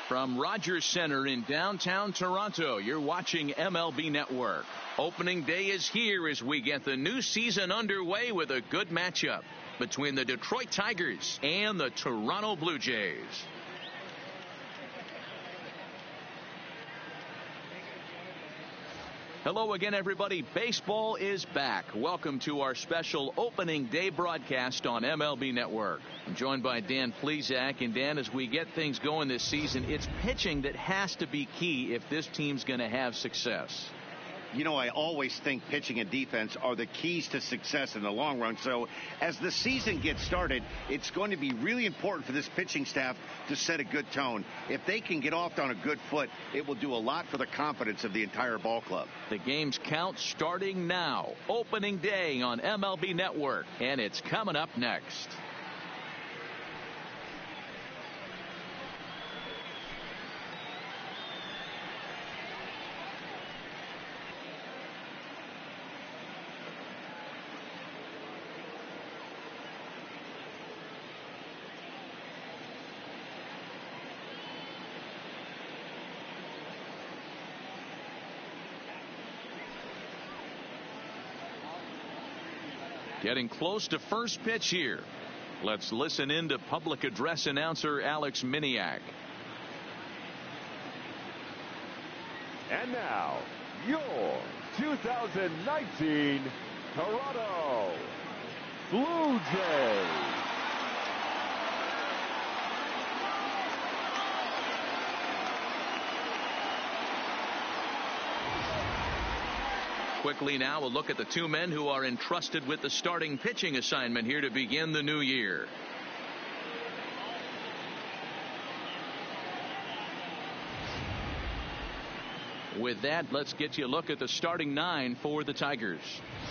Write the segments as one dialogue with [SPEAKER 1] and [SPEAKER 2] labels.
[SPEAKER 1] From Rogers Center in downtown Toronto, you're watching MLB Network. Opening day is here as we get the new season underway with a good matchup between the Detroit Tigers and the Toronto Blue Jays. Hello again, everybody. Baseball is back. Welcome to our special opening day broadcast on MLB Network. I'm joined by Dan Plesac. And Dan, as we get things going this season, it's pitching that has to be key if this team's going to have success.
[SPEAKER 2] You know, I always think pitching and defense are the keys to success in the long run. So as the season gets started, it's going to be really important for this pitching staff to set a good tone. If they can get off on a good foot, it will do a lot for the confidence of the entire ball club.
[SPEAKER 1] The game's count starting now. Opening day on MLB Network, and it's coming up next. Getting close to first pitch here. Let's listen in to public address announcer Alex Miniak.
[SPEAKER 3] And now, your 2019 Toronto Blue Jays.
[SPEAKER 1] Quickly now, a look at the two men who are entrusted with the starting pitching assignment here to begin the new year. With that, let's get you a look at the starting nine for the Tigers.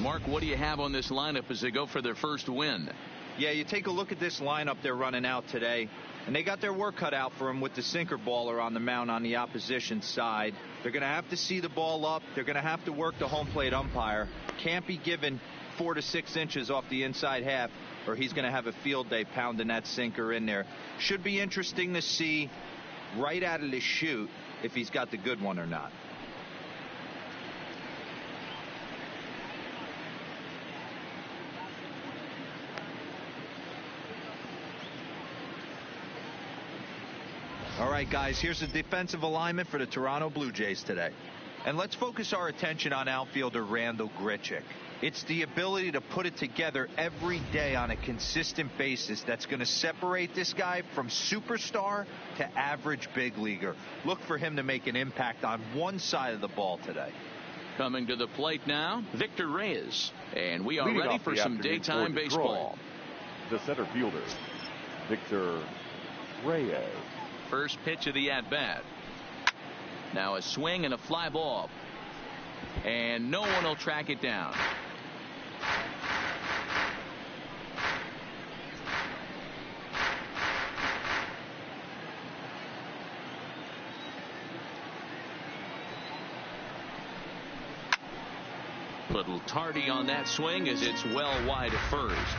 [SPEAKER 1] Mark, what do you have on this lineup as they go for their first win?
[SPEAKER 4] Yeah, you take a look at this lineup they're running out today, and they got their work cut out for them with the sinker baller on the mound on the opposition side. They're going to have to see the ball up. They're going to have to work the home plate umpire. Can't be given 4 to 6 inches off the inside half, or he's going to have a field day pounding that sinker in there. Should be interesting to see right out of the chute if he's got the good one or not. All right, guys, here's the defensive alignment for the Toronto Blue Jays today. And let's focus our attention on outfielder Randal Grichuk. It's the ability to put it together every day on a consistent basis that's going to separate this guy from superstar to average big leaguer. Look for him to make an impact on one side of the ball today.
[SPEAKER 1] Coming to the plate now, Victor Reyes. And we are
[SPEAKER 3] Leading
[SPEAKER 1] ready
[SPEAKER 3] off
[SPEAKER 1] for
[SPEAKER 3] the
[SPEAKER 1] some
[SPEAKER 3] afternoon
[SPEAKER 1] daytime
[SPEAKER 3] for Detroit,
[SPEAKER 1] baseball.
[SPEAKER 3] The center fielder, Victor Reyes.
[SPEAKER 1] First pitch of the at-bat. Now a swing and a fly ball. And no one will track it down. Little tardy on that swing as it's well wide of first.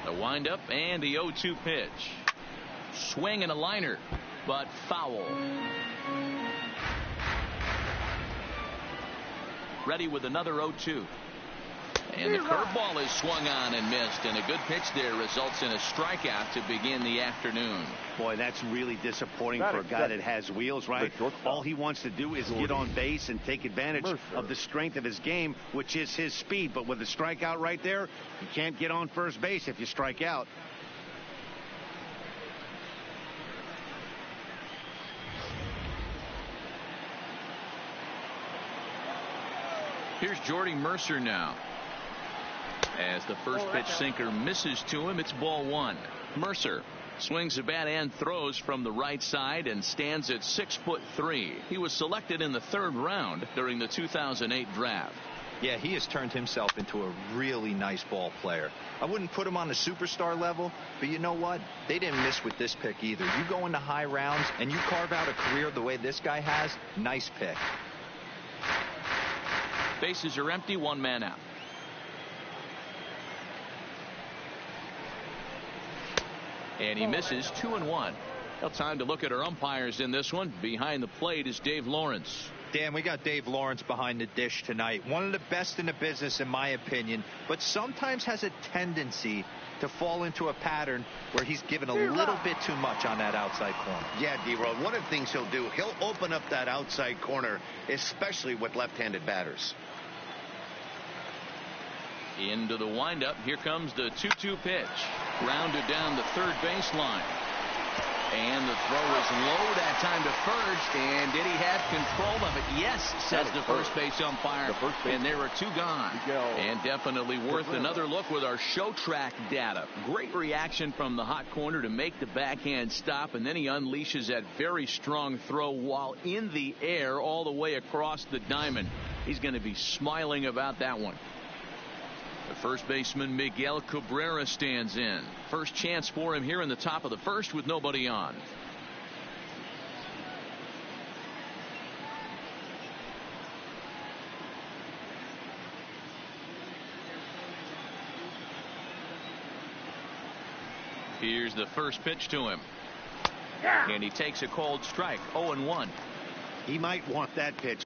[SPEAKER 1] The windup and the 0-2 pitch. Swing and a liner, but foul. Ready with another 0-2. And the curveball is swung on and missed, and a good pitch there results in a strikeout to begin the afternoon.
[SPEAKER 2] Boy, that's really disappointing for a guy that has wheels, right? All he wants to do is get on base and take advantage of the strength of his game, which is his speed. But with the strikeout right there, you can't get on first base if you strike out.
[SPEAKER 1] Here's Jordy Mercer now. As the first pitch sinker misses to him, it's ball one. Mercer swings the bat and throws from the right side and stands at 6'3". He was selected in the third round during the 2008 draft.
[SPEAKER 4] Yeah, he has turned himself into a really nice ball player. I wouldn't put him on the superstar level, but you know what? They didn't miss with this pick either. You go into high rounds and you carve out a career the way this guy has, nice pick.
[SPEAKER 1] Bases are empty, one man out. And he misses 2-1. Well, time to look at our umpires in this one. Behind the plate is Dave Lawrence.
[SPEAKER 4] Dan, we got Dave Lawrence behind the dish tonight. One of the best in the business, in my opinion, but sometimes has a tendency to fall into a pattern where he's given a little bit too much on that outside corner.
[SPEAKER 2] Yeah, D-Road, one of the things he'll do, he'll open up that outside corner, especially with left-handed batters.
[SPEAKER 1] Into the windup. Here comes the 2-2 pitch. Grounded down the third baseline. And the throw is low that time to first. And did he have control of it? Yes, says the first base umpire. And there are two gone. And definitely worth another look with our show track data. Great reaction from the hot corner to make the backhand stop. And then he unleashes that very strong throw while in the air all the way across the diamond. He's going to be smiling about that one. The first baseman Miguel Cabrera stands in. First chance for him here in the top of the first with nobody on. Here's the first pitch to him. And he takes a cold strike. 0-1.
[SPEAKER 2] He might want that pitch.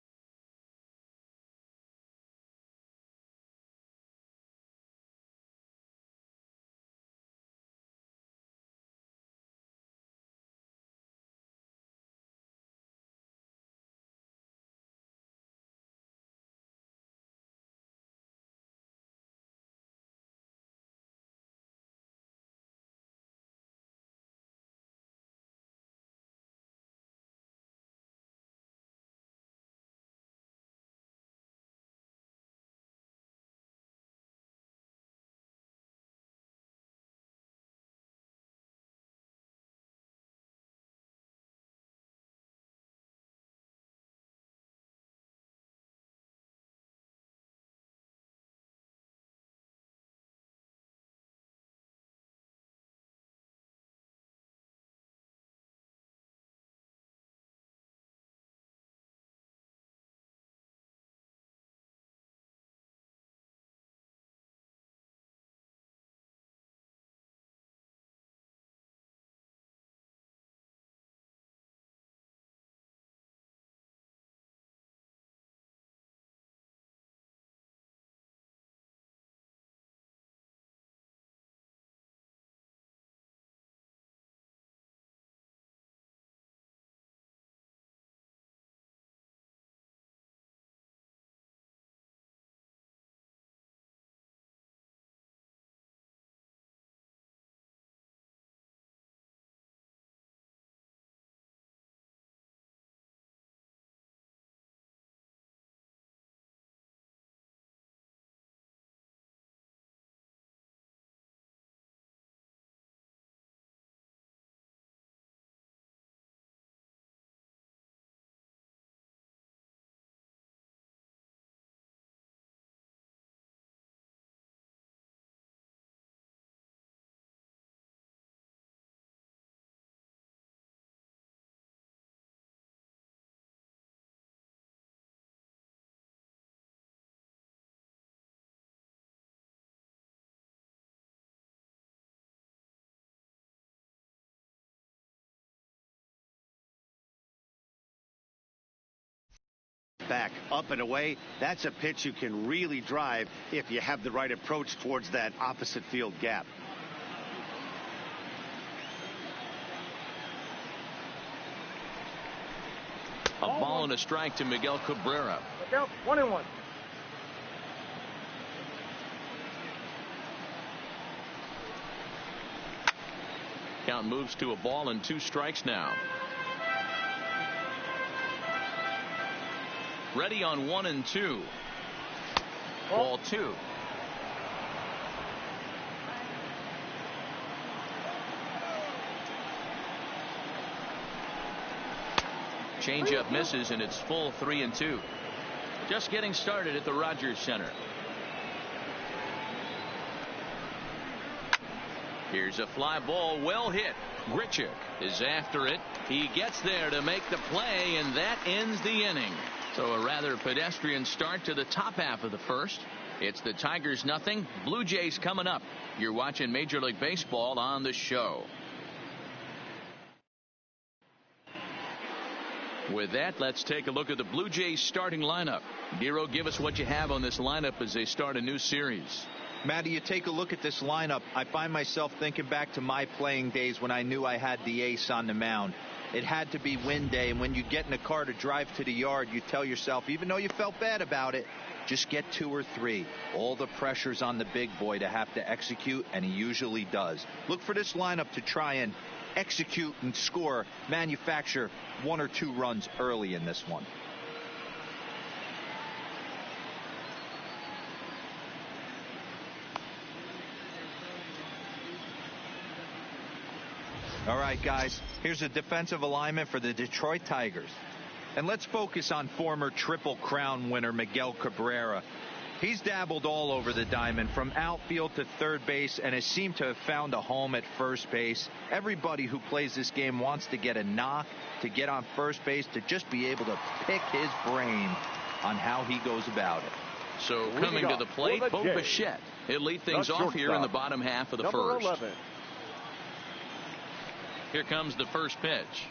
[SPEAKER 2] Back up and away. That's a pitch you can really drive if you have the right approach towards that opposite field gap.
[SPEAKER 1] A ball and a strike to Miguel Cabrera.
[SPEAKER 5] Look out, 1-1.
[SPEAKER 1] Count moves to a ball and 2 strikes now. Ready on 1 and 2. Ball 2. Changeup misses, and it's full 3 and 2. Just getting started at the Rogers Center. Here's a fly ball, well hit. Grichuk is after it. He gets there to make the play, and that ends the inning. So a rather pedestrian start to the top half of the first. It's the Tigers 0, Blue Jays coming up. You're watching Major League Baseball on the show. With that, let's take a look at the Blue Jays starting lineup. Giro, give us what you have on this lineup as they start a new series.
[SPEAKER 4] Matty, you take a look at this lineup. I find myself thinking back to my playing days when I knew I had the ace on the mound. It had to be win day, and when you get in a car to drive to the yard, you tell yourself, even though you felt bad about it, just get 2 or 3. All the pressure's on the big boy to have to execute, and he usually does. Look for this lineup to try and execute and score, manufacture 1 or 2 runs early in this one. All right, guys, here's a defensive alignment for the Detroit Tigers. And let's focus on former Triple Crown winner Miguel Cabrera. He's dabbled all over the diamond, from outfield to third base, and has seemed to have found a home at first base. Everybody who plays this game wants to get a knock, to get on first base, to just be able to pick his brain on how he goes about it.
[SPEAKER 1] So coming to the plate, Bo Bichette. He'll lead things off here in the bottom half of the first.
[SPEAKER 3] 11.
[SPEAKER 1] Here comes the first pitch.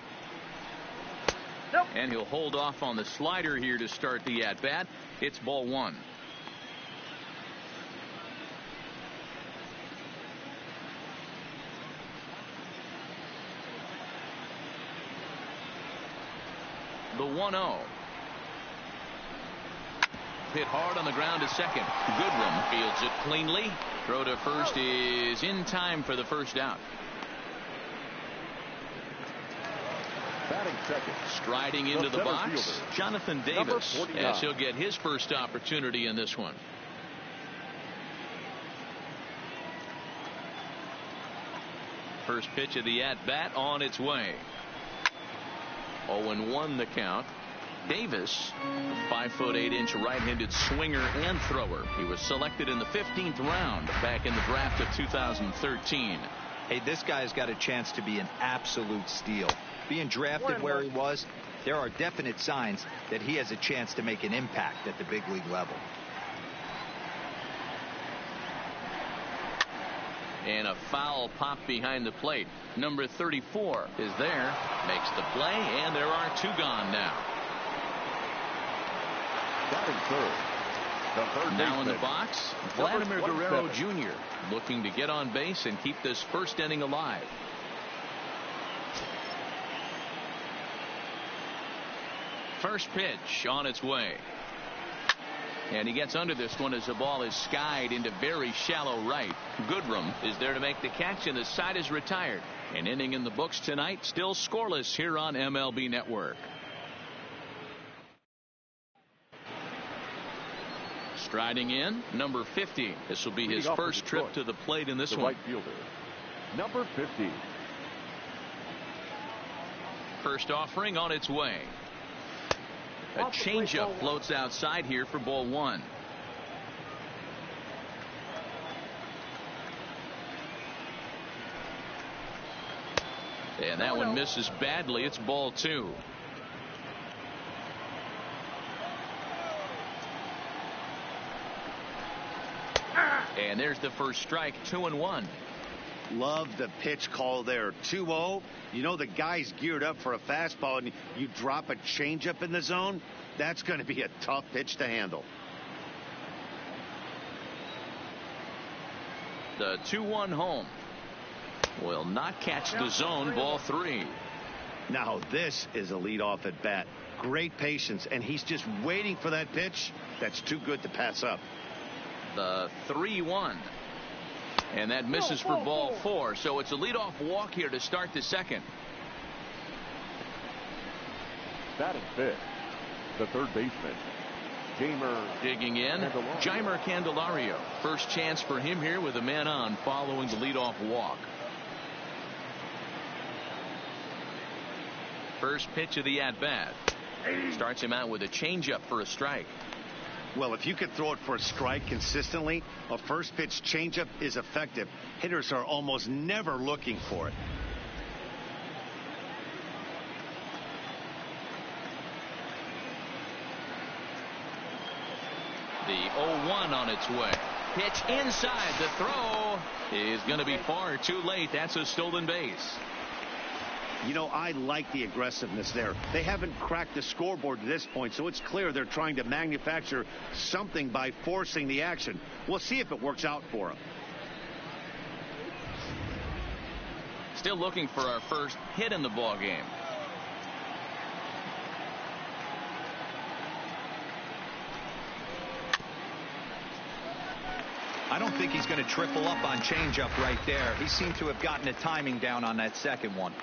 [SPEAKER 1] And he'll hold off on the slider here to start the at-bat. It's ball 1. The 1-0. Hit hard on the ground to second. Goodrum fields it cleanly. Throw to first is in time for the first out.
[SPEAKER 3] Batting second.
[SPEAKER 1] Striding into the box,
[SPEAKER 3] fielder,
[SPEAKER 1] Jonathan Davis, as he'll get his first opportunity in this one. First pitch of the at-bat on its way. 0-1 the count. Davis, 5'8" right-handed swinger and thrower. He was selected in the 15th round back in the draft of 2013.
[SPEAKER 4] Hey, this guy's got a chance to be an absolute steal. Being drafted where he was, there are definite signs that he has a chance to make an impact at the big league level.
[SPEAKER 1] And a foul pop behind the plate. Number 34 is there, makes the play, and there are 2 gone now.
[SPEAKER 3] Batting third.
[SPEAKER 1] Now in the box, Vladimir Guerrero Jr. looking to get on base and keep this first inning alive. First pitch on its way. And he gets under this one as the ball is skied into very shallow right. Goodrum is there to make the catch, and the side is retired. An inning in the books tonight, still scoreless here on MLB Network. Striding in, number 50. This will be his first trip to the plate in this one.
[SPEAKER 3] Right fielder, number 50.
[SPEAKER 1] First offering on its way. A changeup floats outside here for ball 1. And that one misses badly. It's ball 2. And there's the first strike. 2-1.
[SPEAKER 2] Love the pitch call there. 2-0. You know the guy's geared up for a fastball, and you drop a changeup in the zone. That's going to be a tough pitch to handle.
[SPEAKER 1] The 2-1 home will not catch the zone. Ball 3.
[SPEAKER 2] Now this is a leadoff at bat. Great patience, and he's just waiting for that pitch. That's too good to pass up.
[SPEAKER 1] The 3-1. And that misses for ball 4. So it's a leadoff walk here to start the second.
[SPEAKER 3] Batting fifth, the third baseman,
[SPEAKER 1] digging in, Jeimer Candelario. First chance for him here with a man on following the leadoff walk. First pitch of the at-bat. Starts him out with a changeup for a strike.
[SPEAKER 2] Well, if you can throw it for a strike consistently, a first pitch changeup is effective. Hitters are almost never looking for it.
[SPEAKER 1] The 0-1 on its way. Pitch inside. The throw is going to be far too late. That's a stolen base.
[SPEAKER 2] You know, I like the aggressiveness there. They haven't cracked the scoreboard to this point, so it's clear they're trying to manufacture something by forcing the action. We'll see if it works out for them.
[SPEAKER 1] Still looking for our first hit in the ball game.
[SPEAKER 4] I don't think he's going to triple up on changeup right there. He seemed to have gotten the timing down on that second one.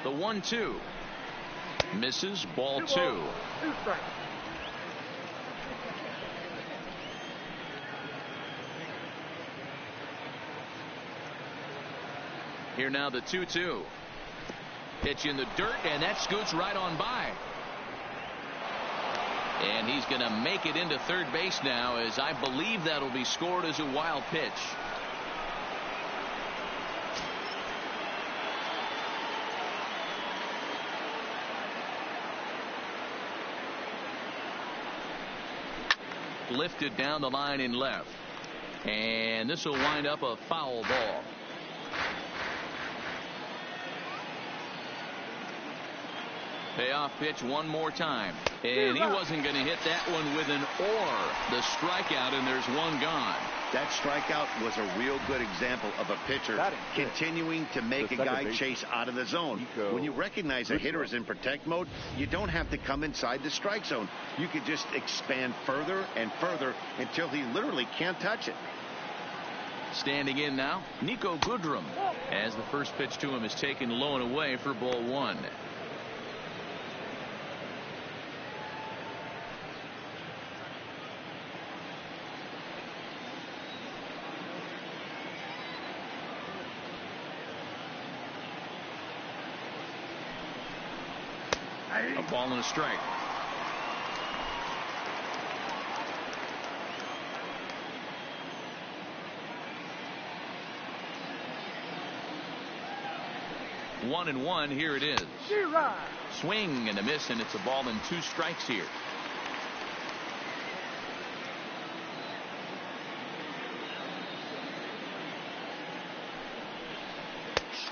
[SPEAKER 1] The 1-2 misses, ball 2.
[SPEAKER 3] 2 strikes.
[SPEAKER 1] Here now the 2-2. Pitch in the dirt, and that scoots right on by. And he's going to make it into third base now, as I believe that'll be scored as a wild pitch. Lifted down the line in left. And this will wind up a foul ball. Payoff pitch one more time. And he wasn't going to hit that one with an or. The strikeout, and there's one gone.
[SPEAKER 2] That strikeout was a real good example of a pitcher continuing to make a guy chase out of the zone. When you recognize a hitter is in protect mode, you don't have to come inside the strike zone. You could just expand further and further until he literally can't touch it.
[SPEAKER 1] Standing in now, Nico Goodrum, as the first pitch to him is taken low and away for ball 1. A ball and a strike. One and one. Here it is. Swing and a miss, and it's a ball and 2 strikes here.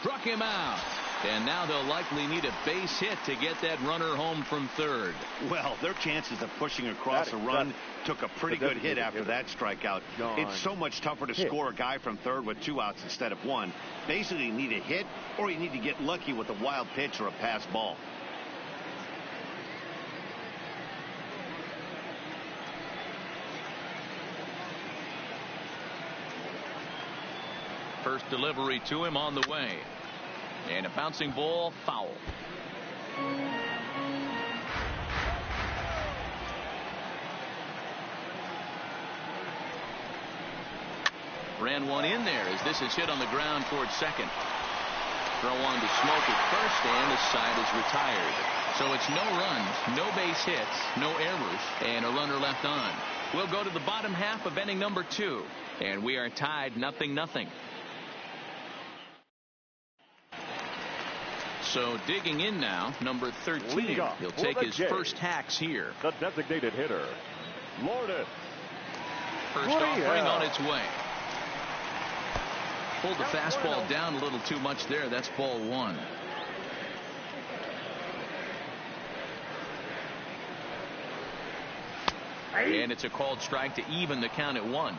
[SPEAKER 1] Struck him out. And now they'll likely need a base hit to get that runner home from third.
[SPEAKER 2] Well, their chances of pushing across a run took a pretty good hit after that strikeout. It's so much tougher to score a guy from third with 2 outs instead of 1. Basically, you need a hit, or you need to get lucky with a wild pitch or a pass ball.
[SPEAKER 1] First delivery to him on the way. And a bouncing ball, foul. Ran one in there as this is hit on the ground towards second. Throw on to Smoke at first, and the side is retired. So it's no runs, no base hits, no errors, and a runner left on. We'll go to the bottom half of inning number 2, and we are tied 0-0. So digging in now, number 13. He'll take his first hacks here.
[SPEAKER 3] The designated hitter, Lourdes.
[SPEAKER 1] First offering on its way. Pulled the fastball down a little too much there. That's ball 1. And it's a called strike to even the count at 1.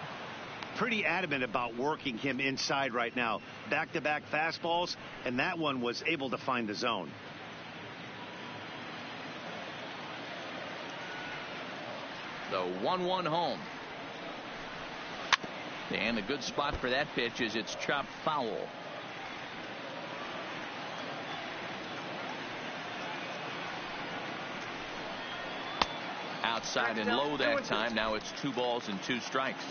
[SPEAKER 2] Pretty adamant about working him inside right now. Back-to-back fastballs, and that one was able to find the zone.
[SPEAKER 1] The 1-1 home. And a good spot for that pitch is it's chopped foul. Outside and low that time. Now it's 2 balls and 2 strikes.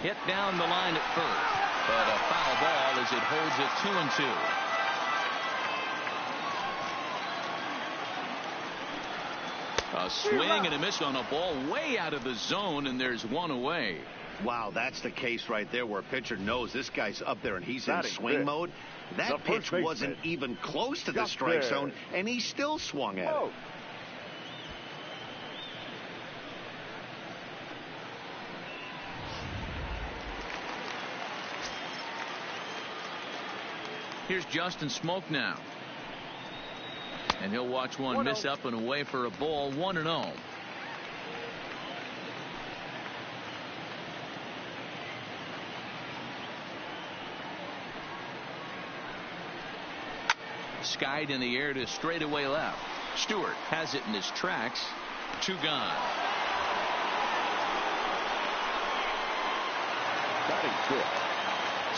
[SPEAKER 1] Hit down the line at first, but a foul ball as it holds it 2-2. A swing and a miss on a ball way out of the zone, and there's 1 away.
[SPEAKER 2] Wow, that's the case right there where a pitcher knows this guy's up there and he's in swing mode. That pitch wasn't even close to the strike zone, and he still swung at it.
[SPEAKER 1] Here's Justin Smoke now. And he'll watch one miss up and away for a ball. 1-0. Skied in the air to straightaway left. Stewart has it in his tracks. 2 gone.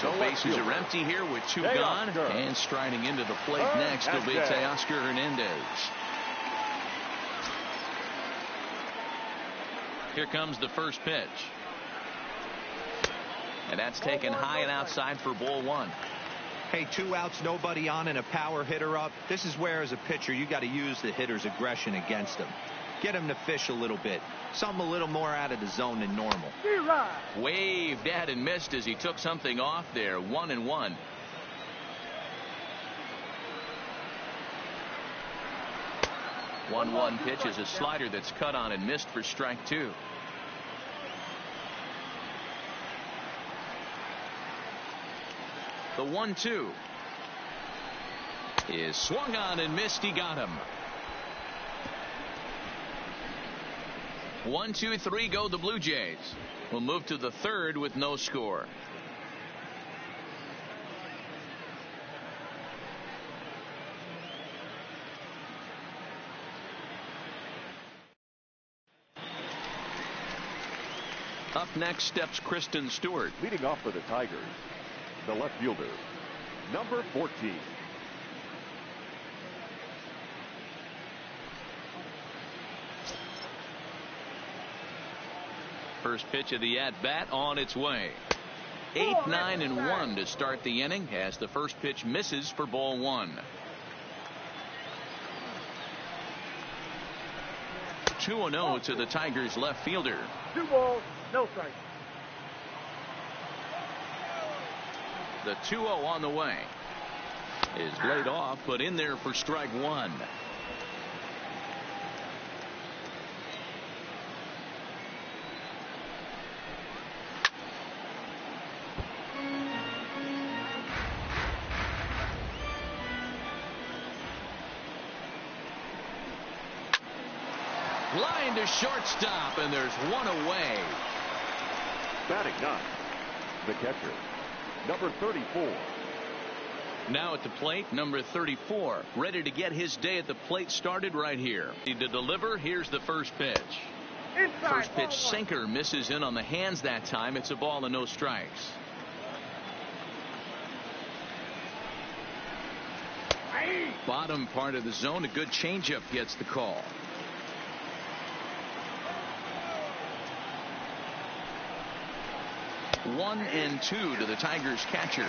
[SPEAKER 1] So bases are empty here with 2 gone. And striding into the plate next will be Teoscar Hernandez. Here comes the first pitch. And that's taken high and outside for ball 1.
[SPEAKER 4] Hey, 2 outs, nobody on, and a power hitter up. This is where, as a pitcher, you got to use the hitter's aggression against him. Get him to fish a little bit. Something a little more out of the zone than normal.
[SPEAKER 1] Waved at and missed as he took something off there. 1-1. One pitch is a slider that's cut on and missed for strike 2. The 1-2 is swung on and missed. He got him. 1, 2, 3 go the Blue Jays. We'll move to the 3rd with no score. Up next steps Kristen Stewart.
[SPEAKER 3] Leading off for the Tigers, the left fielder, number 14.
[SPEAKER 1] First pitch of the at-bat on its way. 8, 9, and 1 to start the inning as the first pitch misses for ball 1. 2-0 to the Tigers left fielder.
[SPEAKER 5] 2 balls, no strikes.
[SPEAKER 1] The 2-0 on the way is laid off, but in there for strike 1. Line to shortstop, and there's one away.
[SPEAKER 3] Batting 9, the catcher, number 34.
[SPEAKER 1] Now at the plate, number 34, ready to get his day at the plate started right here. To deliver, here's the first pitch.
[SPEAKER 5] Inside,
[SPEAKER 1] First pitch sinker misses in on the hands that time. It's a ball and no strikes. Bottom part of the zone, a good changeup gets the call. One and 2 to the Tigers catcher.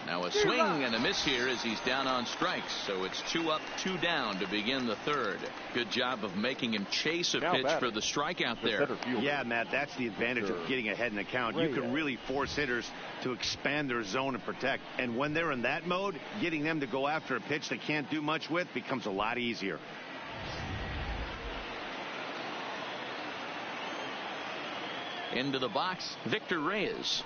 [SPEAKER 1] Now a swing and a miss here as he's down on strikes. So it's 2 up, 2 down to begin the 3rd. Good job of making him chase a pitch for the strikeout there.
[SPEAKER 2] Yeah, Matt, that's the advantage of getting ahead in the count. You can really force hitters to expand their zone and protect. And when they're in that mode, getting them to go after a pitch they can't do much with becomes a lot easier.
[SPEAKER 1] Into the box, Victor Reyes.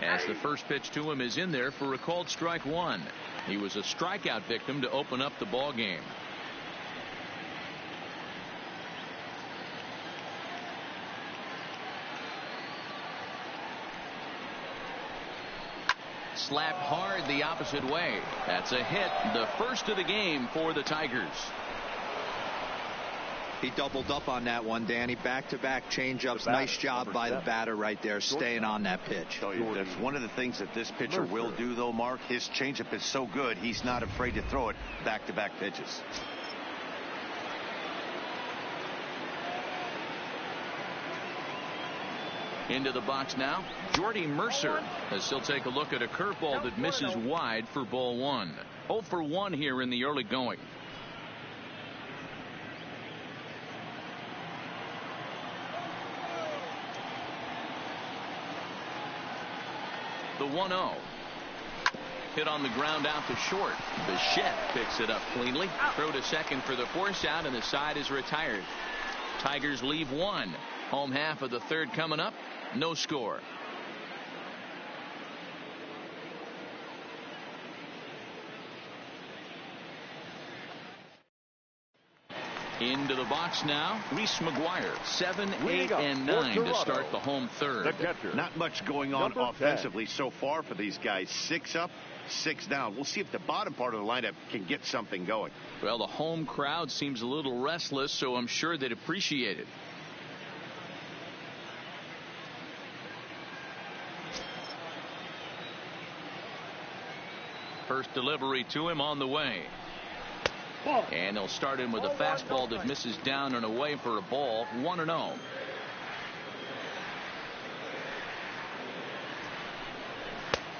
[SPEAKER 1] As the first pitch to him is in there for a called strike 1. He was a strikeout victim to open up the ball game. Slapped hard the opposite way. That's a hit, the first of the game for the Tigers.
[SPEAKER 4] He doubled up on that one, Danny. Back-to-back changeups. Nice job by the batter right there, staying on that pitch.
[SPEAKER 2] That's one of the things that this pitcher will do, though, Mark. His changeup is so good, he's not afraid to throw it back-to-back pitches.
[SPEAKER 1] Into the box now, Jordy Mercer, as he'll take a look at a curveball that misses wide for ball 1. 0 for 1 here in the early going. The 1-0. Hit on the ground out to short. Bichette picks it up cleanly. Throw to second for the force out, and the side is retired. Tigers leave 1. Home half of the third coming up. No score. Into the box now, Reese McGuire, 7, 8, and 9 to start the home third.
[SPEAKER 2] Not much going on offensively so far for these guys. 6 up, 6 down. We'll see if the bottom part of the lineup can get something going.
[SPEAKER 1] Well, the home crowd seems a little restless, so I'm sure they'd appreciate it. First delivery to him on the way. And they'll start him with a fastball that misses down and away for a ball. 1-0.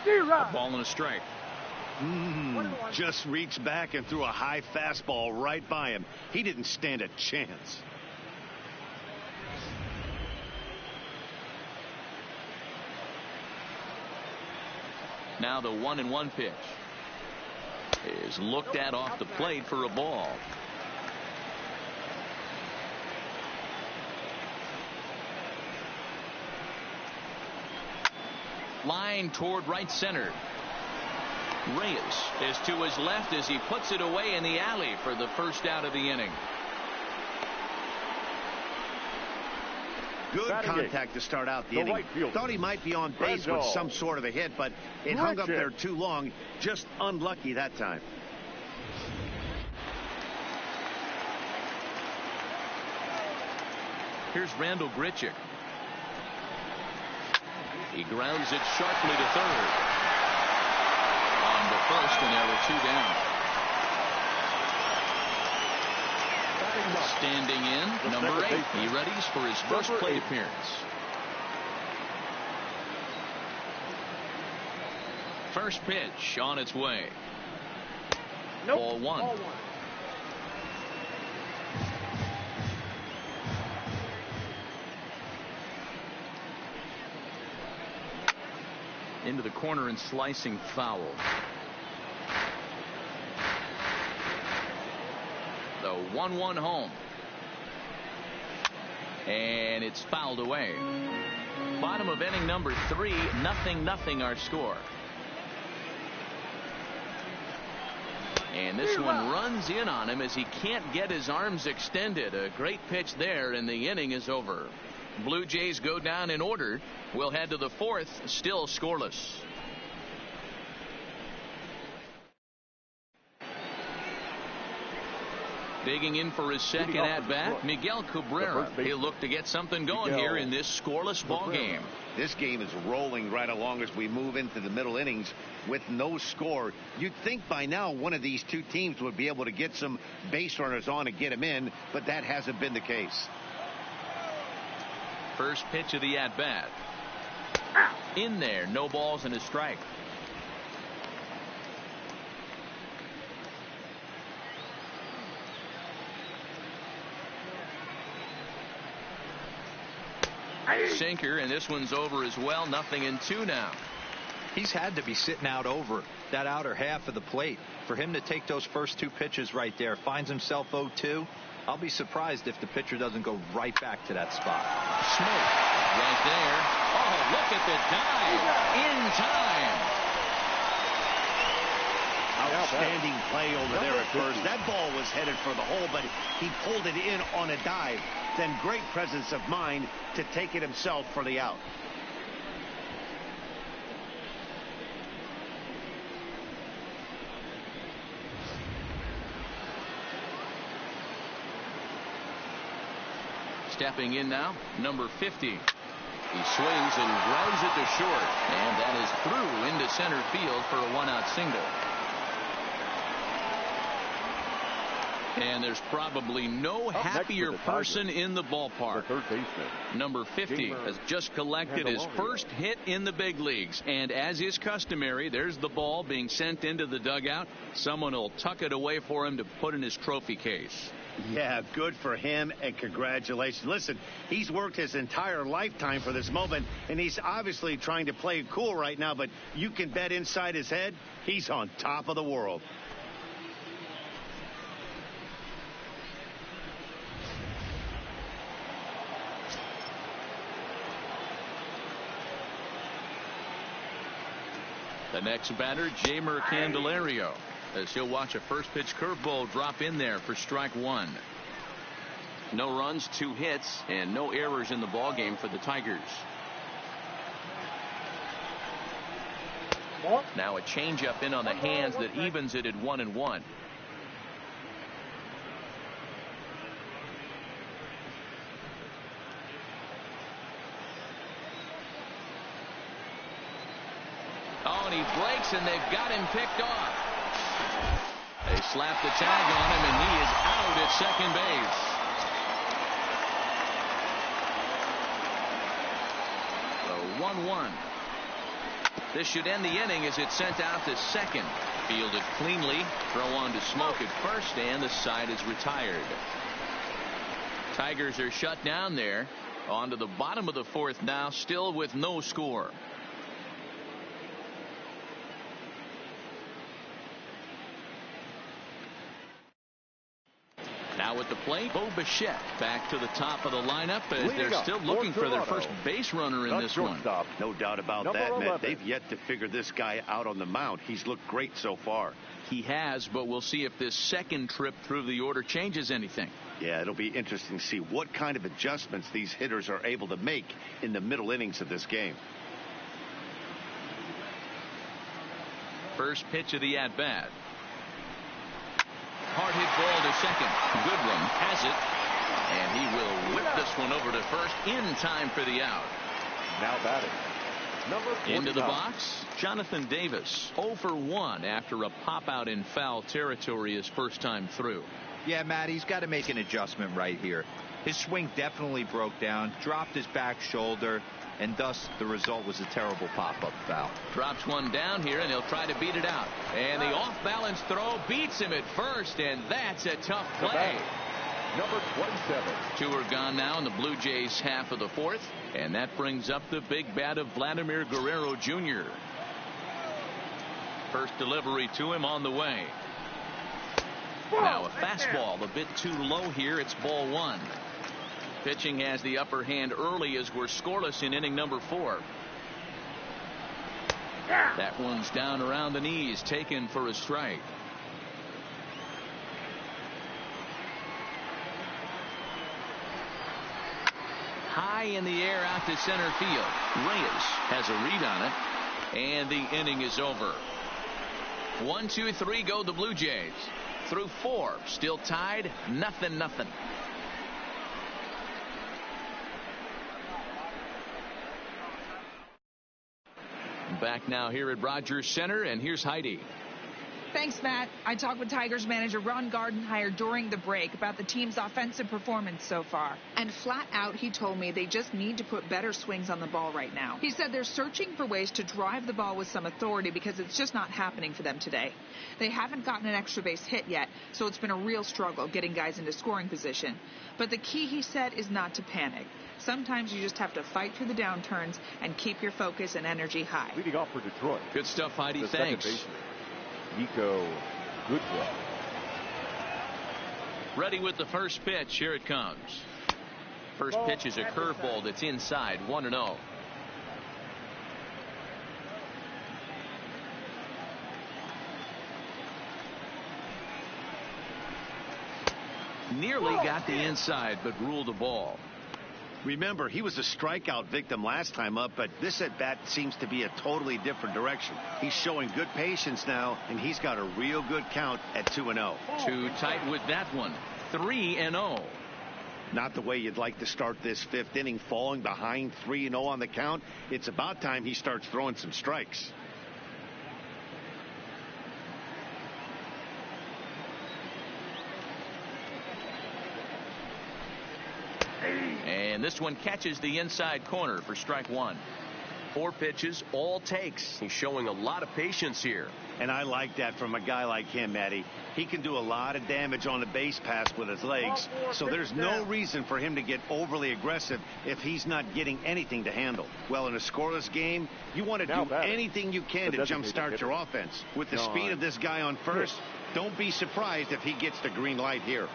[SPEAKER 1] A ball and a strike.
[SPEAKER 2] Just reached back and threw a high fastball right by him. He didn't stand a chance.
[SPEAKER 1] Now the 1-1 pitch is looked at off the plate for a ball. Line toward right center. Reyes is to his left as he puts it away in the alley for the first out of the inning.
[SPEAKER 2] Good contact to start out the inning. Thought he might be on base with some sort of a hit, but it hung up there too long. Just unlucky that time.
[SPEAKER 1] Here's Randall Grichuk. He grounds it sharply to third. On to first, and there were 2 down. Standing in, number 8. He readies for his first plate appearance. First pitch on its way. Ball 1. Into the corner and slicing foul. The 1-1 home. And it's fouled away. Bottom of inning number 3, 0-0 our score. And this one runs in on him as he can't get his arms extended. A great pitch there, and the inning is over. Blue Jays go down in order. We'll head to the 4th, still scoreless. Digging in for his second at-bat, Miguel Cabrera. He'll look to get something going here in this scoreless ball game.
[SPEAKER 2] This game is rolling right along as we move into the middle innings with no score. You'd think by now one of these two teams would be able to get some base runners on and get them in, but that hasn't been the case.
[SPEAKER 1] First pitch of the at-bat. In there, no balls and a strike. Sinker, and this one's over as well. 0-2 now.
[SPEAKER 4] He's had to be sitting out over that outer half of the plate. For him to take those first 2 pitches right there, finds himself 0-2. I'll be surprised if the pitcher doesn't go right back to that spot.
[SPEAKER 1] Smoke right there. Oh, look at the dive in time.
[SPEAKER 2] Outstanding play over there at first. That ball was headed for the hole, but he pulled it in on a dive. Then great presence of mind to take it himself for the out.
[SPEAKER 1] Stepping in now, number 50. He swings and grounds it to short, and that is through into center field for a 1-out single. And there's probably no happier person in the ballpark. Number 50 has just collected his first hit in the big leagues. And as is customary, there's the ball being sent into the dugout. Someone will tuck it away for him to put in his trophy case.
[SPEAKER 2] Yeah, good for him, and congratulations. Listen, he's worked his entire lifetime for this moment, and he's obviously trying to play it cool right now, but you can bet inside his head, he's on top of the world.
[SPEAKER 1] The next batter, Jamer Candelario, as he'll watch a first pitch curveball drop in there for strike one. No runs, 2 hits, and no errors in the ball game for the Tigers. Now a changeup in on the hands that evens it at 1-1. Oh, and he breaks, and they've got him picked off. They slap the tag on him, and he is out at second base. So 1-1. This should end the inning as it's sent out to second. Fielded cleanly. Throw on to Smoke at first, and the side is retired. Tigers are shut down there. On to the bottom of the 4th now, still with no score. Now at the plate, Bo Bichette back to the top of the lineup as they're still looking for their first base runner in this one.
[SPEAKER 2] No doubt about that, man. They've yet to figure this guy out on the mound. He's looked great so far.
[SPEAKER 1] He has, but we'll see if this second trip through the order changes anything.
[SPEAKER 2] Yeah, it'll be interesting to see what kind of adjustments these hitters are able to make in the middle innings of this game.
[SPEAKER 1] First pitch of the at-bat. Hard hit ball to second. Goodwin has it, and he will whip this one over to first in time for the out.
[SPEAKER 3] Now batting, number 49.
[SPEAKER 1] Into the box, Jonathan Davis, 0 for 1 after a pop out in foul territory his first time through.
[SPEAKER 4] Yeah, Matt, he's got to make an adjustment right here. His swing definitely broke down, dropped his back shoulder, and thus the result was a terrible pop-up foul.
[SPEAKER 1] Drops one down here, and he'll try to beat it out. And the off-balance throw beats him at first, and that's a tough play.
[SPEAKER 3] Number 27.
[SPEAKER 1] 2 are gone now in the Blue Jays half of the 4th, and that brings up the big bat of Vladimir Guerrero Jr. First delivery to him on the way. Now a fastball a bit too low here. It's ball 1. Pitching has the upper hand early as we're scoreless in inning number 4. That one's down around the knees, taken for a strike. High in the air out to center field. Reyes has a read on it, and the inning is over. 1, 2, 3 go the Blue Jays. Through 4, still tied, 0-0. Back now here at Rogers Center, and here's Heidi.
[SPEAKER 6] Thanks, Matt. I talked with Tigers manager Ron Gardenhire during the break about the team's offensive performance so far. And flat out, he told me they just need to put better swings on the ball right now. He said they're searching for ways to drive the ball with some authority because it's just not happening for them today. They haven't gotten an extra base hit yet, so it's been a real struggle getting guys into scoring position. But the key, he said, is not to panic. Sometimes you just have to fight through the downturns and keep your focus and energy high.
[SPEAKER 3] Leading off for Detroit.
[SPEAKER 1] Good stuff, Heidi. Thanks.
[SPEAKER 3] Nico Goodwin.
[SPEAKER 1] Ready with the first pitch. Here it comes. First pitch is a curveball that's inside. 1-0. Nearly got the inside, but ruled the ball.
[SPEAKER 2] Remember, he was a strikeout victim last time up, but this at-bat seems to be a totally different direction. He's showing good patience now, and he's got a real good count at 2-0.
[SPEAKER 1] Too tight with that one. 3-0.
[SPEAKER 2] Not the way you'd like to start this 5th inning, falling behind 3-0 on the count. It's about time he starts throwing some strikes.
[SPEAKER 1] And this one catches the inside corner for strike 1. 4 pitches, all takes. He's showing a lot of patience here.
[SPEAKER 2] And I like that from a guy like him, Matty. He can do a lot of damage on the base pass with his legs, so there's no reason for him to get overly aggressive if he's not getting anything to handle. Well, in a scoreless game, you want to do anything you can to jumpstart your offense. With the speed of this guy on first, don't be surprised if he gets the green light here.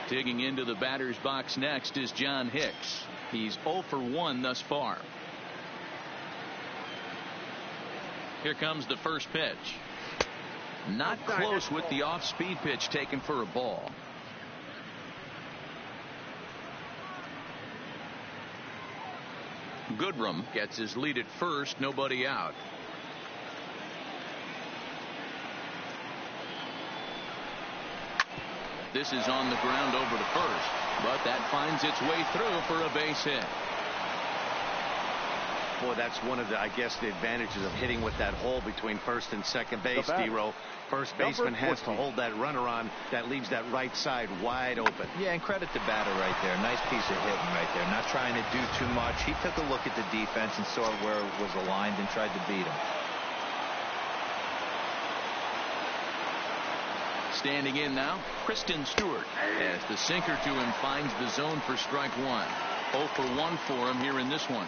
[SPEAKER 1] Digging into the batter's box next is John Hicks. He's 0 for 1 thus far. Here comes the first pitch. Not close with the off-speed pitch taken for a ball. Goodrum gets his lead at first, nobody out. This is on the ground over to first, but that finds its way through for a base hit.
[SPEAKER 2] Boy, that's one of the, I guess, the advantages of hitting with that hole between first and second base, D-Row. First baseman has to hold that runner on. That leaves that right side wide open.
[SPEAKER 4] Yeah, and credit the batter right there. Nice piece of hitting right there. Not trying to do too much. He took a look at the defense and saw where it was aligned and tried to beat him.
[SPEAKER 1] Standing in now, Kristen Stewart, as the sinker to him finds the zone for strike one. 0 for 1 for him here in this one.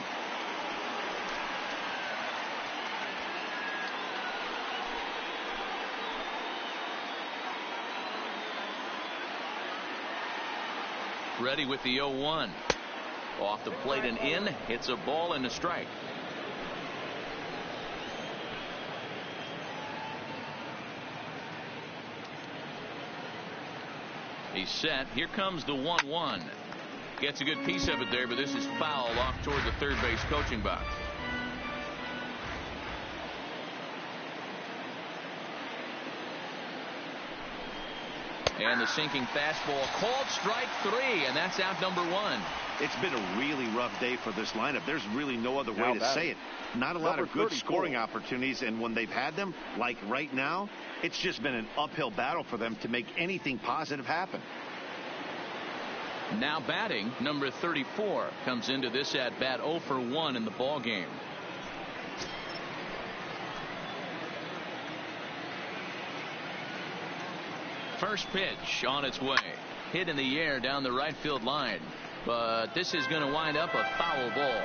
[SPEAKER 1] Ready with the 0-1. Off the plate and in. It's a ball and a strike. He's set. Here comes the 1-1. Gets a good piece of it there, but this is foul off toward the third base coaching box. And the sinking fastball called strike 3, and that's out number 1.
[SPEAKER 2] It's been a really rough day for this lineup. There's really no other way to say it. Not a lot of good scoring opportunities, and when they've had them, like right now, it's just been an uphill battle for them to make anything positive happen.
[SPEAKER 1] Now batting, number 34 comes into this at bat 0 for 1 in the ball game. First pitch on its way. Hit in the air down the right field line. But this is going to wind up a foul ball.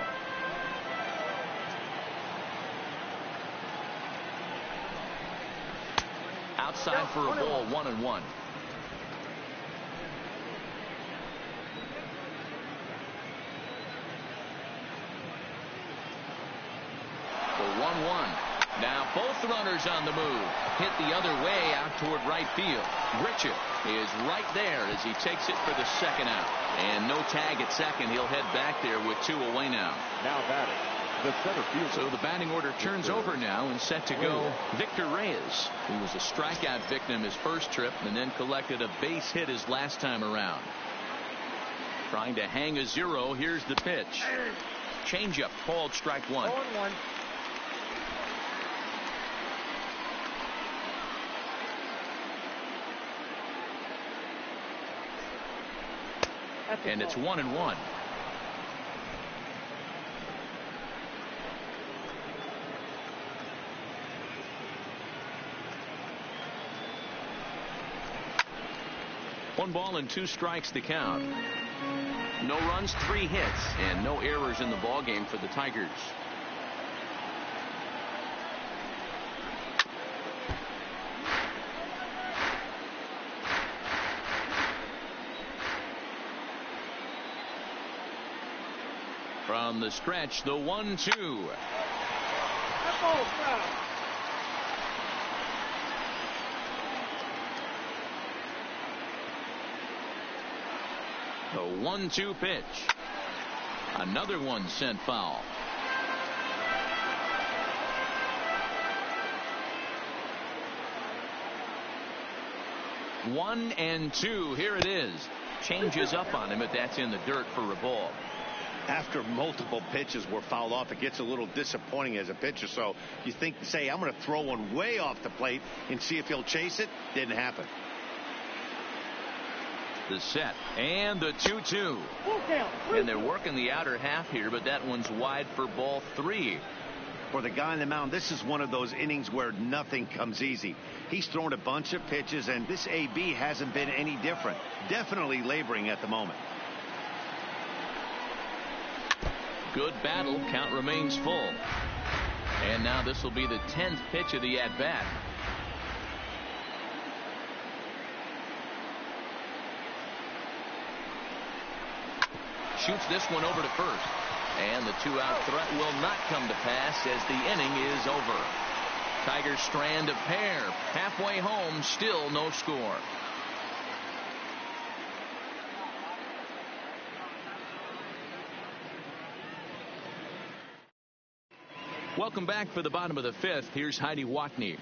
[SPEAKER 1] Outside for a ball, 1-1. The 1-1. Now both runners on the move. Hit the other way out toward right field. Richard is right there as he takes it for the second out. And no tag at second. He'll head back there with 2 away now.
[SPEAKER 3] Now batting, the center fielder.
[SPEAKER 1] So the batting order turns over now and set to go Victor Reyes, who was a strikeout victim his first trip and then collected a base hit his last time around. Trying to hang a 0. Here's the pitch. Changeup called strike 1.
[SPEAKER 5] 0-1.
[SPEAKER 1] And it's 1-1. One ball and 2 strikes to count. No runs, 3 hits, and no errors in the ball game for the Tigers. From the stretch, the 1-2. The 1-2 pitch. Another one sent foul. One and 2. Here it is. Changes up on him, but that's in the dirt for a ball.
[SPEAKER 2] After multiple pitches were fouled off, it gets a little disappointing as a pitcher. So you think, say, I'm going to throw one way off the plate and see if he'll chase it. Didn't happen.
[SPEAKER 1] The set and the 2-2. And they're working the outer half here, but that one's wide for ball 3.
[SPEAKER 2] For the guy on the mound, this is one of those innings where nothing comes easy. He's thrown a bunch of pitches, and this AB hasn't been any different. Definitely laboring at the moment.
[SPEAKER 1] Good battle. Count remains full. And now this will be the 10th pitch of the at-bat. Shoots this one over to first. And the 2-out threat will not come to pass as the inning is over. Tigers strand a pair. Halfway home, still no score. Welcome back for the bottom of the fifth. Here's Heidi Watney.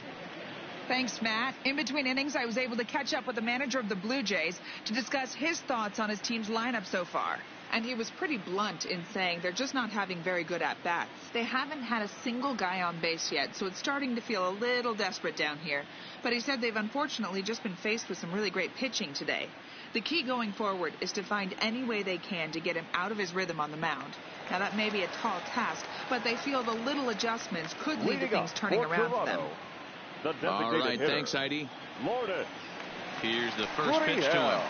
[SPEAKER 6] Thanks, Matt. In between innings, I was able to catch up with the manager of the Blue Jays to discuss his thoughts on his team's lineup so far. And he was pretty blunt in saying they're just not having very good at-bats. They haven't had a single guy on base yet, so it's starting to feel a little desperate down here. But he said they've unfortunately just been faced with some really great pitching today. The key going forward is to find any way they can to get him out of his rhythm on the mound. Now, that may be a tall task, but they feel the little adjustments could lead to things turning around for them.
[SPEAKER 1] All right, thanks, Heidi.
[SPEAKER 3] Lourdes.
[SPEAKER 1] Here's the first pitch to him.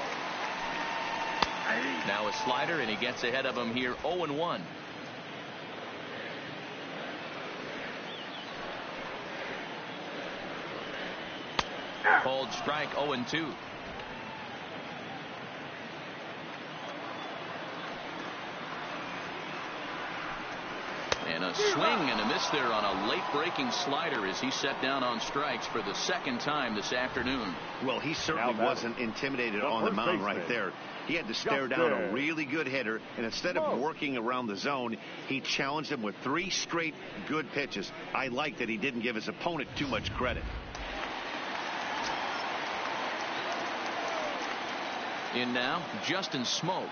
[SPEAKER 1] Now a slider, and he gets ahead of him here, 0-1. Hold strike, 0-2. And a swing and a miss there on a late breaking slider as he set down on strikes for the second time this afternoon.
[SPEAKER 2] Well, he certainly wasn't intimidated on the mound right there. He had to stare down a really good hitter, and instead of working around the zone, he challenged him with 3 straight good pitches. I like that he didn't give his opponent too much credit.
[SPEAKER 1] In now, Justin Smoke.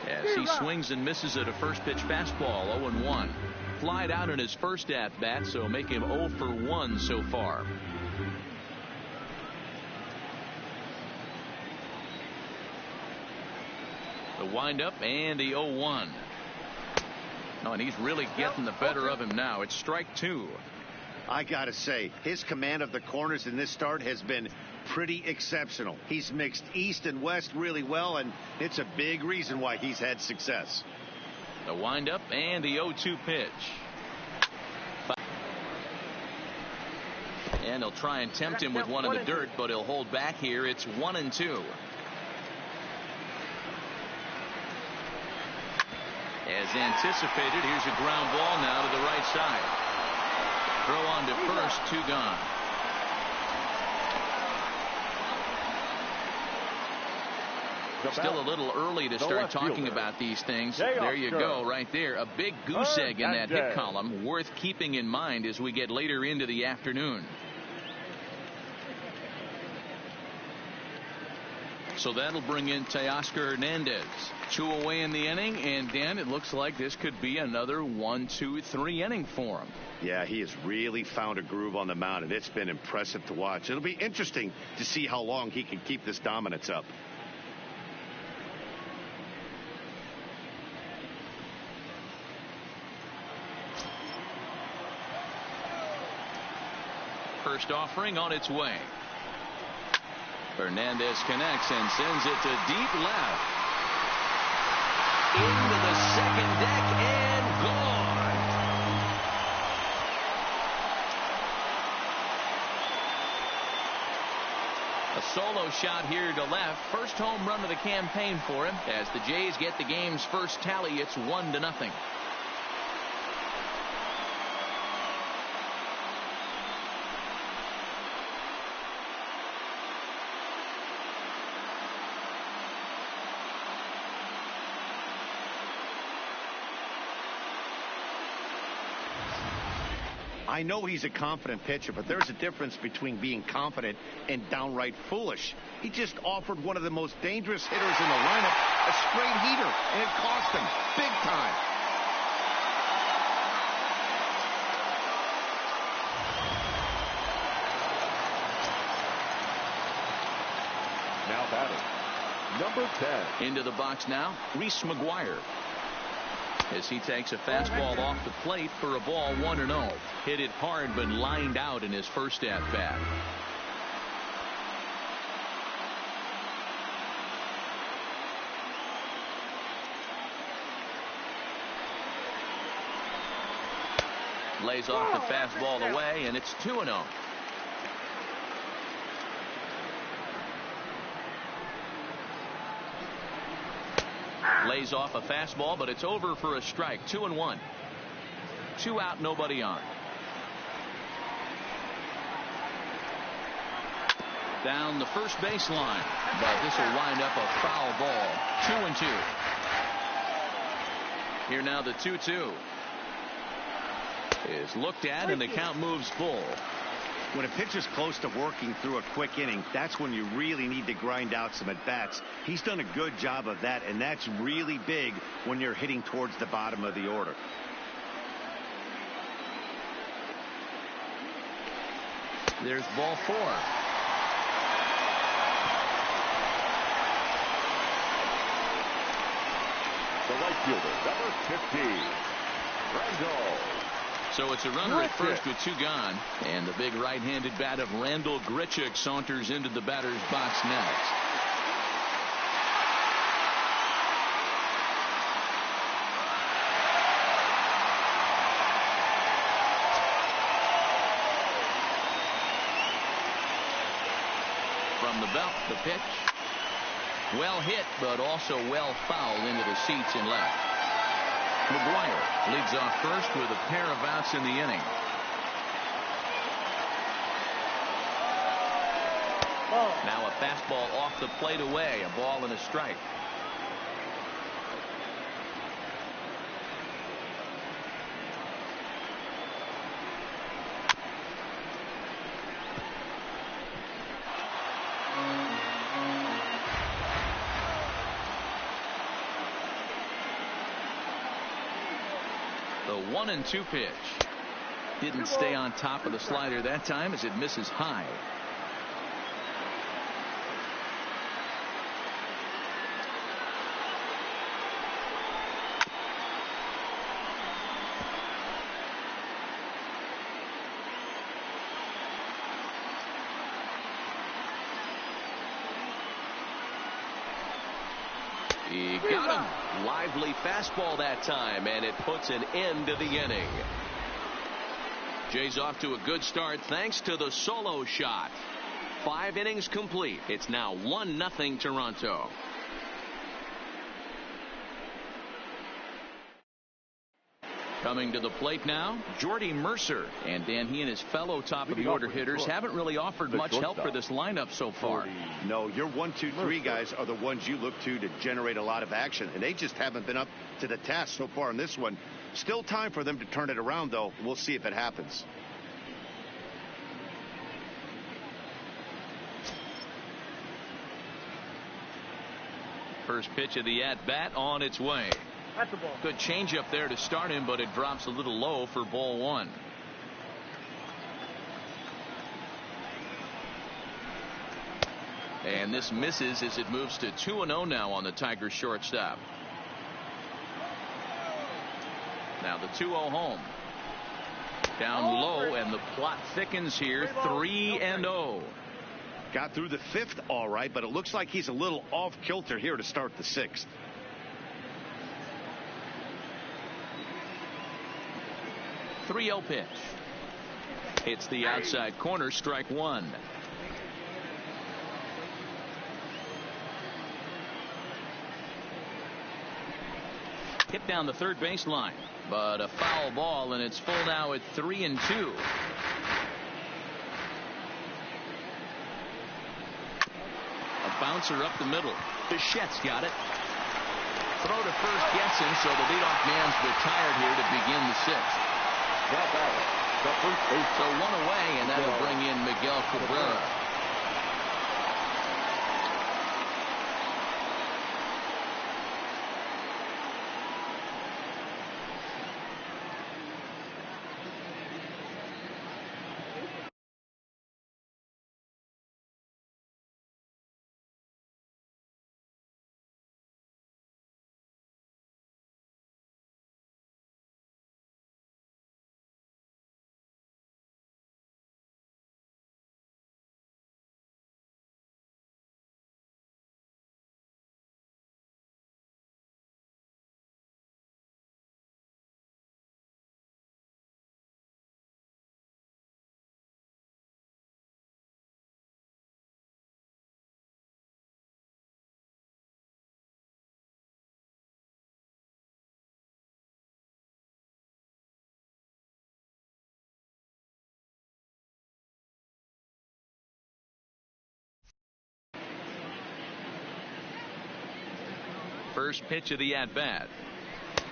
[SPEAKER 1] As he swings and misses at a first pitch fastball, 0-1. Flied out in his first at-bat, so make him 0 for 1 so far. The windup and the 0-1. Oh, and he's really getting the better of him now. It's strike 2.
[SPEAKER 2] I gotta say, his command of the corners in this start has been pretty exceptional. He's mixed east and west really well, and it's a big reason why he's had success.
[SPEAKER 1] The windup and the 0-2 pitch. And he'll try and tempt him with one in the dirt, but he'll hold back here. It's 1-2. As anticipated, here's a ground ball now to the right side. Throw on to first, 2 gone. Still a little early to start talking about these things. There you go, right there. A big goose egg in that hit column, worth keeping in mind as we get later into the afternoon. So that'll bring in Teoscar Hernandez. 2 away in the inning, and Dan, it looks like this could be another 1, 2, 3 inning for him.
[SPEAKER 2] Yeah, he has really found a groove on the mound, and it's been impressive to watch. It'll be interesting to see how long he can keep this dominance up.
[SPEAKER 1] First offering on its way. Hernandez connects and sends it to deep left. Into the second deck and gone. A solo shot here to left. First home run of the campaign for him. As the Jays get the game's first tally, it's 1-0.
[SPEAKER 2] I know he's a confident pitcher, but there's a difference between being confident and downright foolish. He just offered one of the most dangerous hitters in the lineup a straight heater, and it cost him big time.
[SPEAKER 3] Now batting, number 10.
[SPEAKER 1] Into the box now, Reese McGuire. As he takes a fastball off the plate for a ball, 1-0. Hit it hard, but lined out in his first at-bat. Lays off the fastball away, and it's 2-0. Lays off a fastball, but it's over for a strike. 2-1. 2 out, nobody on. Down the first baseline, but this will wind up a foul ball. 2-2. Here now the 2-2 is looked at, and the count moves full.
[SPEAKER 2] When a pitcher's close to working through a quick inning, that's when you really need to grind out some at-bats. He's done a good job of that, and that's really big when you're hitting towards the bottom of the order.
[SPEAKER 1] There's ball 4.
[SPEAKER 3] The right fielder, number 15, Randall.
[SPEAKER 1] So it's a runner at first with 2 gone, and the big right-handed bat of Randall Grichuk saunters into the batter's box next. From the belt, the pitch. Well hit, but also well fouled into the seats and left. McGuire leads off first with a pair of outs in the inning. Now a fastball off the plate away, a ball and a strike. The 1-2 pitch. Didn't stay on top of the slider that time as it misses high. He got him. Lively fastball that time, and it puts an end to the inning. Jay's off to a good start thanks to the solo shot. 5 innings complete. It's now 1-0 Toronto. Coming to the plate now, Jordy Mercer. And Dan, he and his fellow top of the order hitters haven't really offered much help for this lineup so far.
[SPEAKER 2] No, your 1, 2, 3 guys are the ones you look to generate a lot of action, and they just haven't been up to the task so far in this one. Still time for them to turn it around, though. We'll see if it happens.
[SPEAKER 1] First pitch of the at-bat on its way.
[SPEAKER 5] That's a ball.
[SPEAKER 1] Good changeup there to start him, but it drops a little low for ball 1. And this misses as it moves to 2-0 now on the Tigers shortstop. Now the 2-0 home. Down low, and the plot thickens here. 3-0.
[SPEAKER 2] Got through the 5th all right, but it looks like he's a little off kilter here to start the 6th.
[SPEAKER 1] .30 pitch. It's the outside corner, strike 1. Hit down the third baseline, but a foul ball, and it's full now at 3-2. A bouncer up the middle. Bichette's got it. Throw to first gets him, so the leadoff man's retired here to begin the 6th. So 1 away, and that'll bring in Miguel Cabrera. First pitch of the at-bat.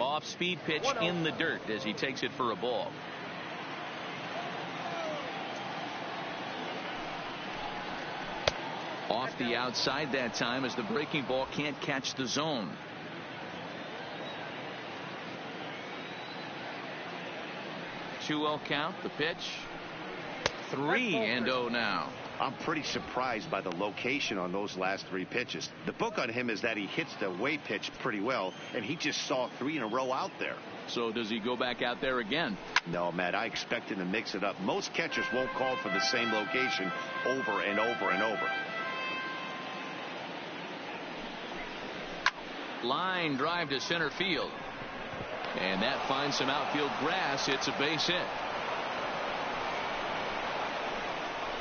[SPEAKER 1] Off-speed pitch in the dirt as he takes it for a ball. Off the outside that time as the breaking ball can't catch the zone. 2-0 count. The pitch. 3-0 now.
[SPEAKER 2] I'm pretty surprised by the location on those last 3 pitches. The book on him is that he hits the away pitch pretty well, and he just saw 3 in a row out there.
[SPEAKER 1] So does he go back out there again?
[SPEAKER 2] No, Matt, I expect him to mix it up. Most catchers won't call for the same location over and over and over.
[SPEAKER 1] Line drive to center field. And that finds some outfield grass. It's a base hit.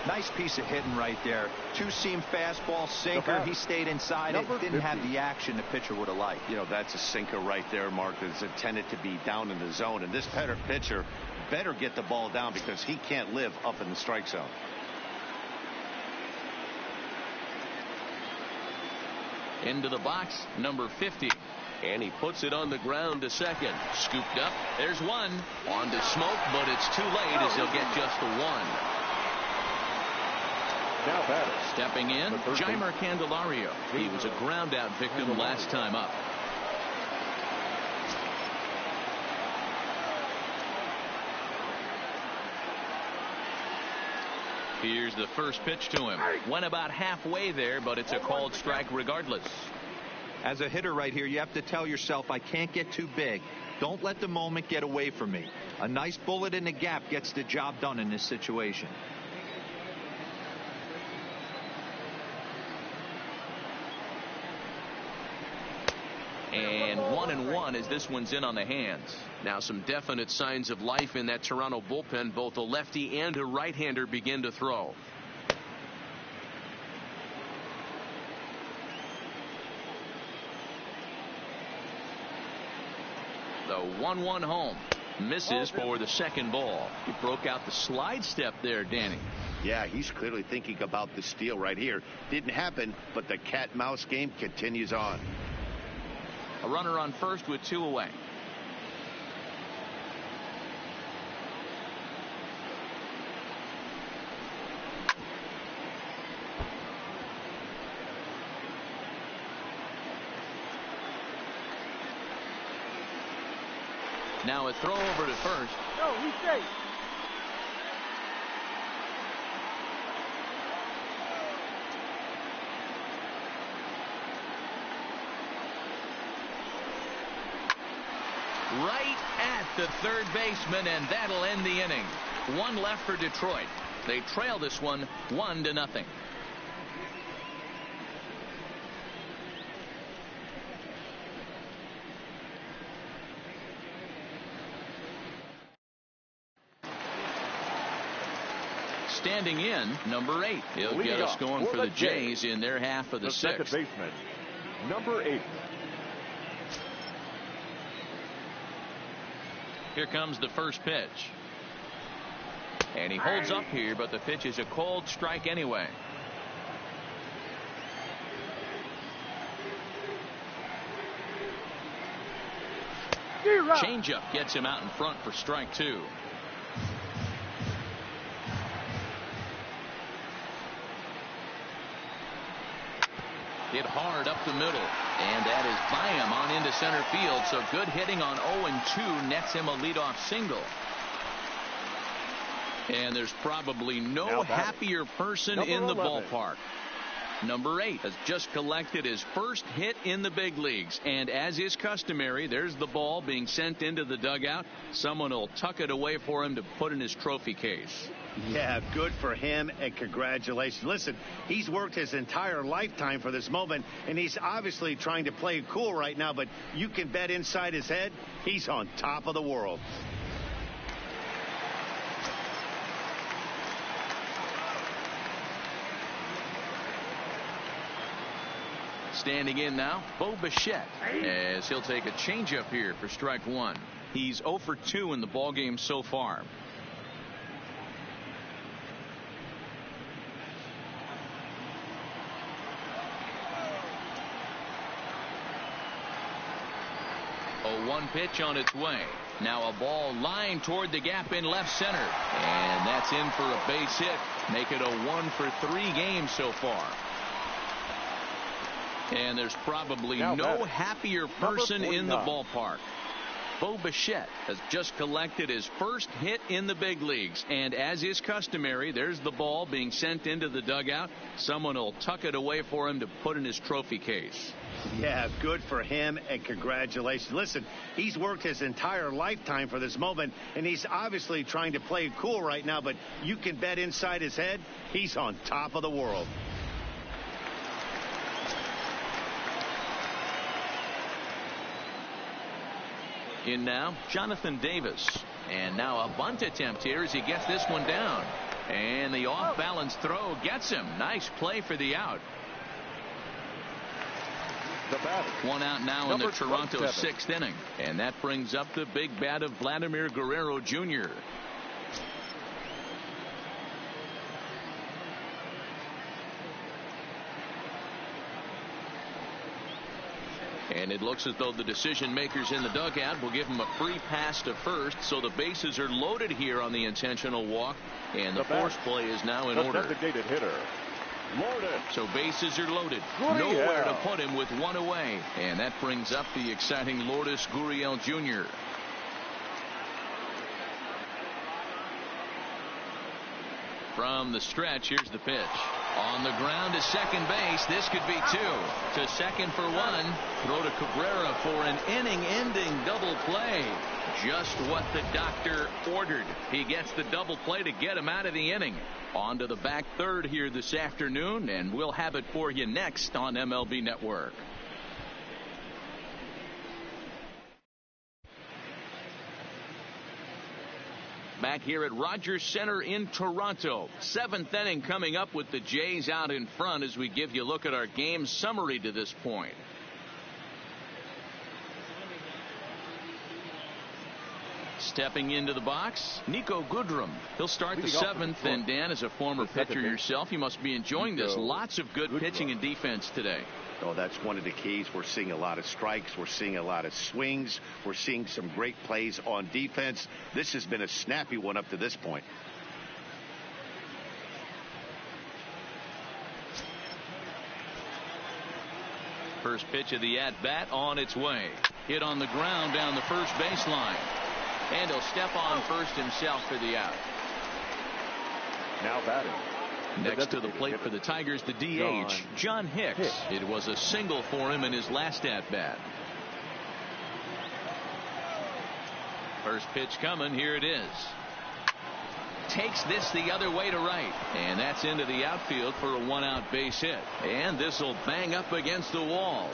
[SPEAKER 4] Nice piece of hitting right there. Two-seam fastball, sinker. He stayed inside it. Didn't have the action the pitcher would have liked.
[SPEAKER 2] You know, that's a sinker right there, Mark. It's intended to be down in the zone. And this pitcher better get the ball down because he can't live up in the strike zone.
[SPEAKER 1] Into the box, number 50. And he puts it on the ground to second. Scooped up. There's one. On to Smoke, but it's too late as he'll get just the one.
[SPEAKER 3] Now batter.
[SPEAKER 1] Stepping in, Jeimer Candelario. He was a ground out victim last time up. Here's the first pitch to him. Went about halfway there, but it's a called strike regardless.
[SPEAKER 4] As a hitter right here, you have to tell yourself, I can't get too big. Don't let the moment get away from me. A nice bullet in the gap gets the job done in this situation.
[SPEAKER 1] And 1-1 as this one's in on the hands. Now some definite signs of life in that Toronto bullpen. Both a lefty and a right-hander begin to throw. The 1-1 home. Misses for the second ball. He broke out the slide step there, Danny.
[SPEAKER 2] Yeah, he's clearly thinking about the steal right here. Didn't happen, but the cat-mouse game continues on.
[SPEAKER 1] A runner on first with 2 away. Now a throw over to first.
[SPEAKER 5] No, he's safe.
[SPEAKER 1] Right at the third baseman, and that'll end the inning. 1 left for Detroit. They trail this one 1-0. Standing in, number 8. He'll get us going for the Jays in their half of the 6th.
[SPEAKER 3] Second baseman, number 8.
[SPEAKER 1] Here comes the first pitch. And he holds up here, but the pitch is a cold strike anyway. Changeup gets him out in front for strike 2. Hit hard up the middle, and that is by him on into center field. So good hitting on 0-2 nets him a leadoff single. And there's probably no happier person in the ballpark. Number 8 has just collected his first hit in the big leagues, and as is customary, there's the ball being sent into the dugout. Someone will tuck it away for him to put in his trophy case.
[SPEAKER 2] Yeah, good for him, and congratulations. Listen, he's worked his entire lifetime for this moment, and he's obviously trying to play it cool right now, but you can bet inside his head, he's on top of the world.
[SPEAKER 1] Standing in now, Bo Bichette, as he'll take a changeup here for strike 1. He's 0 for 2 in the ballgame so far. 1 pitch on its way. Now a ball lined toward the gap in left center. And that's in for a base hit. Make it a 1-for-3 game so far. And there's probably no happier person in the ballpark. Bo Bichette has just collected his first hit in the big leagues. And as is customary, there's the ball being sent into the dugout. Someone will tuck it away for him to put in his trophy case.
[SPEAKER 2] Yeah, good for him, and congratulations. Listen, he's worked his entire lifetime for this moment, and he's obviously trying to play it cool right now, but you can bet inside his head, he's on top of the world.
[SPEAKER 1] In now, Jonathan Davis. And now a bunt attempt here as he gets this one down. And the off-balance throw gets him. Nice play for the out. One out now in the Toronto 6th inning. And that brings up the big bat of Vladimir Guerrero Jr. And it looks as though the decision makers in the dugout will give him a free pass to first. So the bases are loaded here on the intentional walk. And the force play is now in order.
[SPEAKER 3] Designated hitter, Lourdes.
[SPEAKER 1] So bases are loaded. Nowhere to put him with one away. And that brings up the exciting Lourdes Gurriel Jr. From the stretch, here's the pitch. On the ground to second base. This could be 2. To second for 1. Throw to Cabrera for an inning-ending double play. Just what the doctor ordered. He gets the double play to get him out of the inning. On to the back third here this afternoon, and we'll have it for you next on MLB Network. Back here at Rogers Center in Toronto. 7th inning coming up with the Jays out in front as we give you a look at our game summary to this point. Stepping into the box, Nico Goodrum. He'll start the 7th. And Dan, as a former pitcher yourself, you must be enjoying this. Lots of good pitching and defense today.
[SPEAKER 2] Oh, that's one of the keys. We're seeing a lot of strikes. We're seeing a lot of swings. We're seeing some great plays on defense. This has been a snappy one up to this point.
[SPEAKER 1] First pitch of the at-bat on its way. Hit on the ground down the first baseline. And he'll step on first himself for the out.
[SPEAKER 3] Now batting.
[SPEAKER 1] Next to the plate for the Tigers, the DH, John Hicks. It was a single for him in his last at-bat. First pitch coming. Here it is. Takes this the other way to right. And that's into the outfield for a 1-out base hit. And this will bang up against the wall.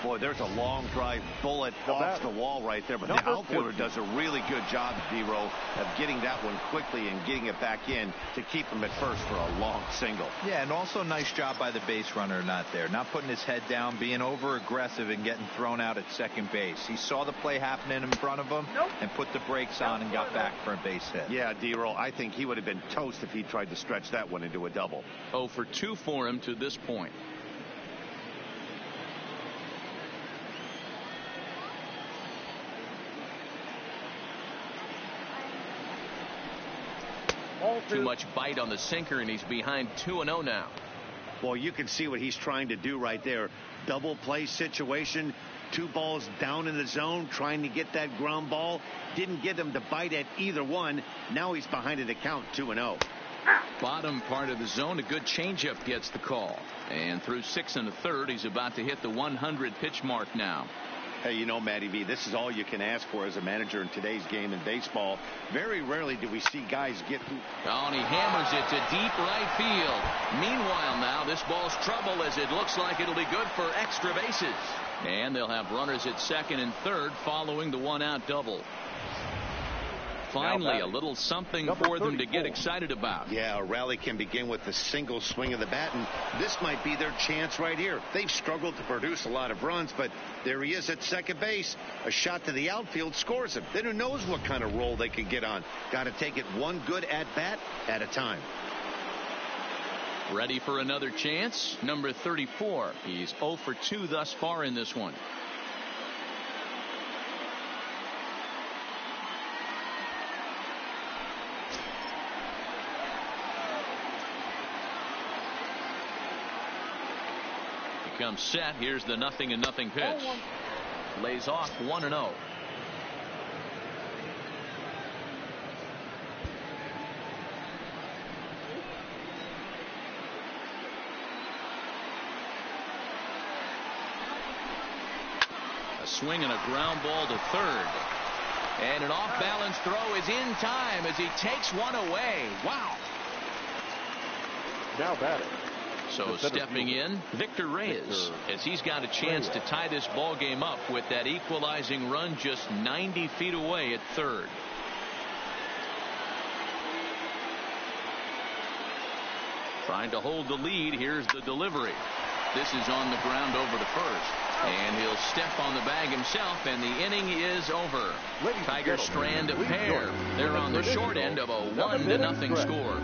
[SPEAKER 2] Boy, there's a long drive bullet off the wall right there. But the outfielder does a really good job, D-Row, of getting that one quickly and getting it back in to keep him at first for a long single.
[SPEAKER 4] Yeah, and also nice job by the base runner not there. Not putting his head down, being over-aggressive and getting thrown out at second base. He saw the play happening in front of him and put the brakes on and got back for a base hit.
[SPEAKER 2] Yeah, D-Row, I think he would have been toast if he tried to stretch that one into a double.
[SPEAKER 1] 0 for 2 for him to this point. Too much bite on the sinker, and he's behind 2-0 now.
[SPEAKER 2] Well, you can see what he's trying to do right there. Double play situation. 2 balls down in the zone, trying to get that ground ball. Didn't get him to bite at either one. Now he's behind in the count, 2-0.
[SPEAKER 1] Bottom part of the zone, a good changeup gets the call. And through 6 1/3, he's about to hit the 100 pitch mark now.
[SPEAKER 2] Hey, you know, Matty V, this is all you can ask for as a manager in today's game in baseball. Very rarely do we see guys get...
[SPEAKER 1] Oh, and he hammers it to deep right field. Meanwhile now, this ball's trouble as it looks like it'll be good for extra bases. And they'll have runners at second and third following the 1-out double. Finally, a little something for them to get excited about.
[SPEAKER 2] Yeah, a rally can begin with the single swing of the bat, and this might be their chance right here. They've struggled to produce a lot of runs, but there he is at second base. A shot to the outfield scores him. Then who knows what kind of roll they can get on. Got to take it one good at-bat at a time.
[SPEAKER 1] Ready for another chance? Number 34. He's 0 for 2 thus far in this one. He comes set. Here's the 0-0 pitch. Lays off 1-0. Swing and a ground ball to third. And an off-balance throw is in time as he takes one away. Wow.
[SPEAKER 3] Now batting.
[SPEAKER 1] So stepping in, Victor Reyes, as he's got a chance to tie this ball game up with that equalizing run just 90 feet away at third. Trying to hold the lead. Here's the delivery. This is on the ground over to first. And he'll step on the bag himself, and the inning is over. Tigers strand a pair. They're on the short end of a 1-0 score.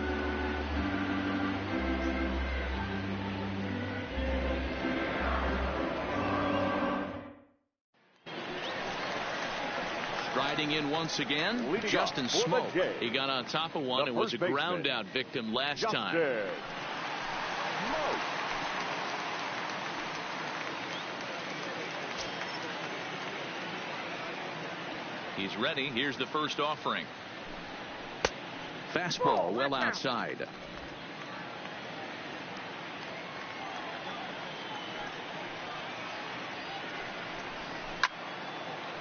[SPEAKER 1] Striding in once again, Justin Smoke. He got on top of one and was a ground out victim last time. He's ready. Here's the first offering. Fastball well outside.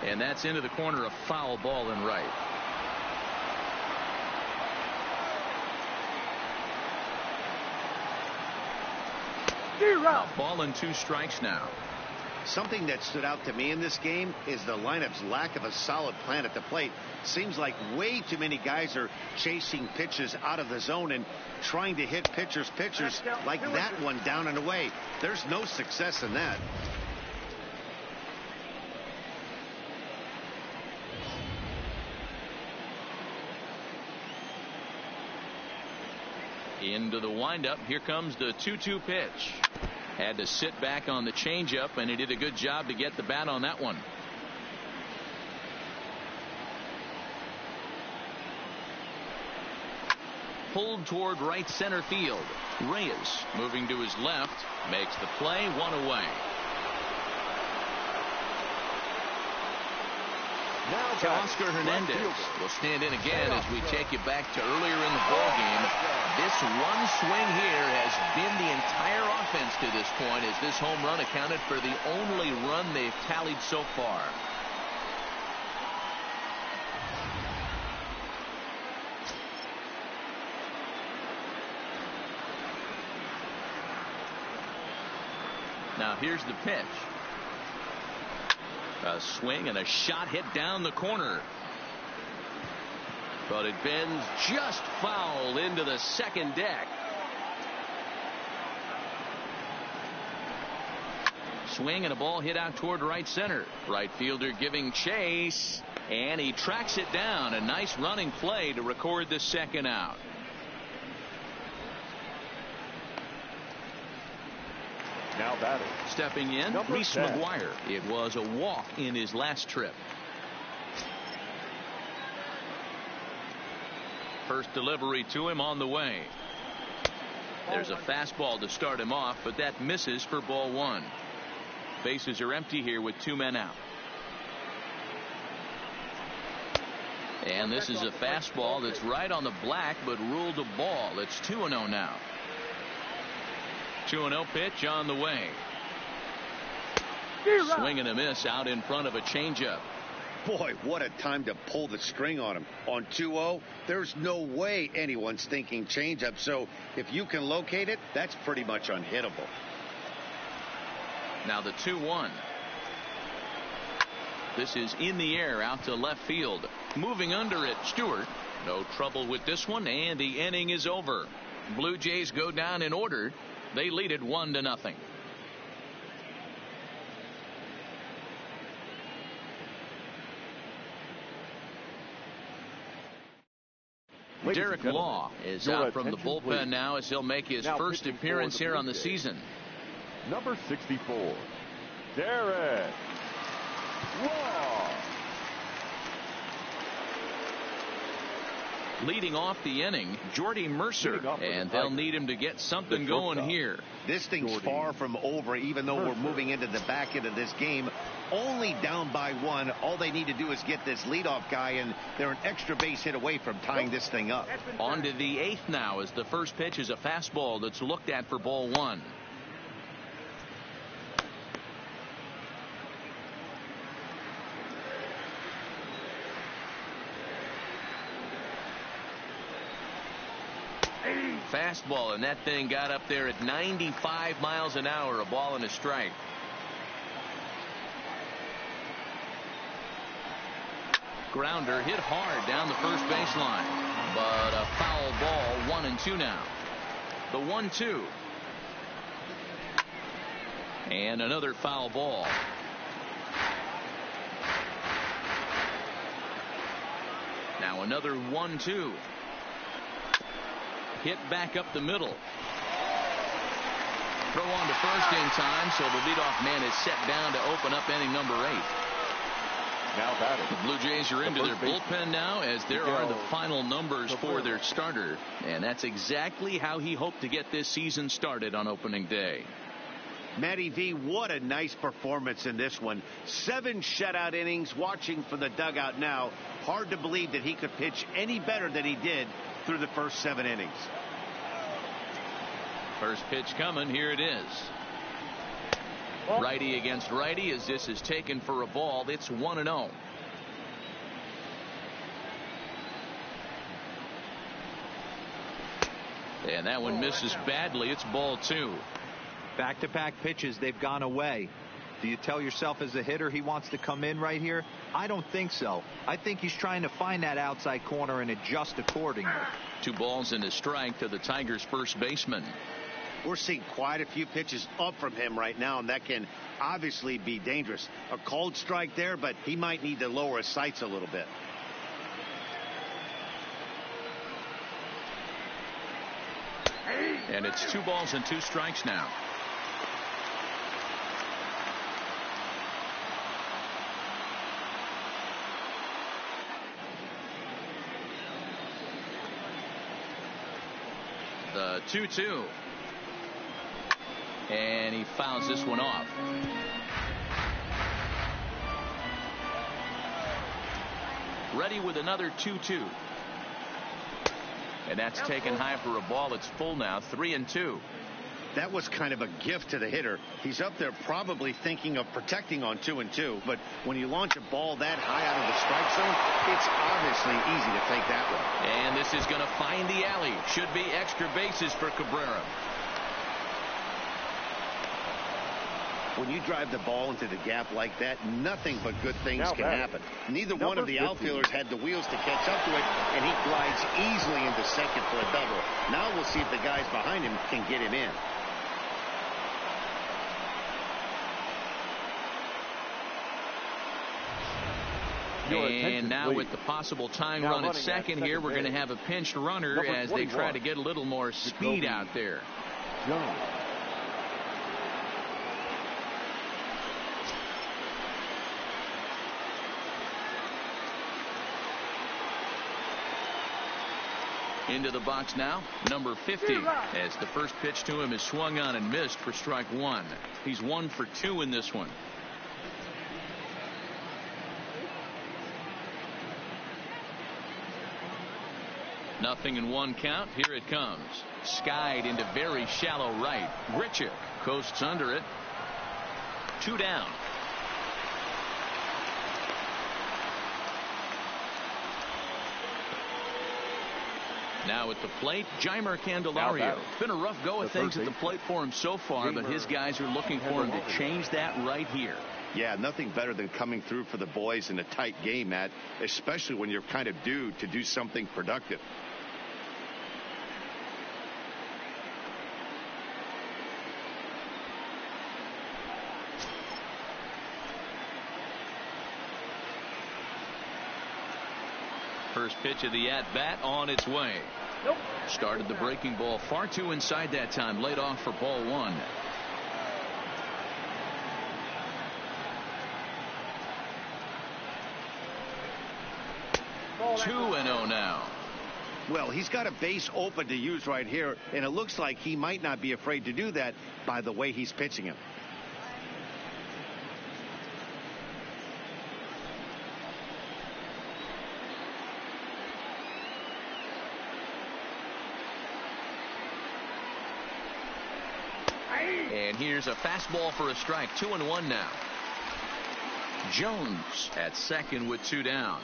[SPEAKER 1] And that's into the corner, a foul ball and right. A ball and 2 strikes now.
[SPEAKER 2] Something that stood out to me in this game is the lineup's lack of a solid plan at the plate. Seems like way too many guys are chasing pitches out of the zone and trying to hit pitchers like that one down and away. There's no success in that.
[SPEAKER 1] Into the windup. Here comes the 2-2 pitch. Had to sit back on the changeup, and he did a good job to get the bat on that one. Pulled toward right center field. Reyes moving to his left, makes the play, 1 away.
[SPEAKER 3] Now
[SPEAKER 1] Oscar Hernandez will stand in again as we take you back to earlier in the ball game. This one swing here has been the entire offense to this point, as this home run accounted for the only run they've tallied so far. Now here's the pitch. A swing and a shot hit down the corner. But it bends just foul into the second deck. Swing and a ball hit out toward right center. Right fielder giving chase, and he tracks it down. A nice running play to record the second out.
[SPEAKER 3] Now batting.
[SPEAKER 1] Stepping in, Reese McGuire. It was a walk in his last trip. First delivery to him on the way. There's a fastball to start him off, but that misses for ball 1. Bases are empty here with 2 men out. And this is a fastball that's right on the black, but ruled a ball. It's 2-0 now. 2-0 pitch on the way. Swing and a miss out in front of a changeup.
[SPEAKER 2] Boy, what a time to pull the string on him. On 2-0, there's no way anyone's thinking changeup. So if you can locate it, that's pretty much unhittable.
[SPEAKER 1] Now the 2-1. This is in the air out to left field. Moving under it, Stewart. No trouble with this one, and the inning is over. Blue Jays go down in order. They lead it 1-0. Derek Law is out from the bullpen now as he'll make his first appearance here on the season.
[SPEAKER 3] Number 64, Derek Law.
[SPEAKER 1] Leading off the inning, Jordy Mercer, and they'll need him to get something going here.
[SPEAKER 2] This thing's far from over, even though we're moving into the back end of this game. Only down by one. All they need to do is get this leadoff guy, and they're an extra base hit away from tying this thing up.
[SPEAKER 1] On to the 8th now, as the first pitch is a fastball that's looked at for ball 1. Fastball, and that thing got up there at 95 miles an hour, a ball and a strike. Grounder hit hard down the first baseline, but a foul ball. 1-2 now. The 1-2. And another foul ball. Now another 1-2. Hit back up the middle. Throw on to first in time, so the leadoff man is set down to open up inning number 8.
[SPEAKER 3] Now batting.
[SPEAKER 1] The Blue Jays are into their bullpen now, as there are the final numbers for their starter. And that's exactly how he hoped to get this season started on opening day.
[SPEAKER 2] Matty V, what a nice performance in this one. 7 shutout innings. Watching from the dugout now, hard to believe that he could pitch any better than he did through the first 7 innings.
[SPEAKER 1] First pitch coming. Here it is. Righty against righty, as this is taken for a ball. It's 1-0. And that one misses badly. It's ball 2.
[SPEAKER 4] Back-to-back pitches, they've gone away. Do you tell yourself as a hitter he wants to come in right here? I don't think so. I think he's trying to find that outside corner and adjust accordingly.
[SPEAKER 1] 2 balls and a strike to the Tigers' first baseman.
[SPEAKER 2] We're seeing quite a few pitches up from him right now, and that can obviously be dangerous. A cold strike there, but he might need to lower his sights a little bit.
[SPEAKER 1] And it's 2 balls and 2 strikes now. The 2-2. And he fouls this one off. Ready with another 2-2. And that's taken high for a ball. It's full now. 3-2.
[SPEAKER 2] That was kind of a gift to the hitter. He's up there probably thinking of protecting on 2-2. But when you launch a ball that high out of the strike zone, it's obviously easy to take that one.
[SPEAKER 1] And this is going to find the alley. Should be extra bases for Cabrera.
[SPEAKER 2] When you drive the ball into the gap like that, nothing but good things can happen. Neither one of the outfielders had the wheels to catch up to it, and he glides easily into second for a double. Now we'll see if the guys behind him can get him in.
[SPEAKER 1] And now with the possible tying run at second here, we're going to have a pinched runner as they try to get a little more speed out there. Into the box now, number 50, as the first pitch to him is swung on and missed for strike 1. He's 1 for 2 in this one. Nothing in 1 count. Here it comes. Skied into very shallow right. Grichuk coasts under it. 2 down. Now at the plate, Jeimer Candelario. It's been a rough go of things at the plate for him so far, but his guys are looking for him to change that right here.
[SPEAKER 2] Yeah, nothing better than coming through for the boys in a tight game, Matt, especially when you're kind of due to do something productive.
[SPEAKER 1] First pitch of the at-bat on its way.
[SPEAKER 5] Nope.
[SPEAKER 1] Started the breaking ball far too inside that time. Laid off for ball one. 2-0 now.
[SPEAKER 2] Well, he's got a base open to use right here, and it looks like he might not be afraid to do that by the way he's pitching him.
[SPEAKER 1] And here's a fastball for a strike. 2-1 now. Jones at second with 2 down.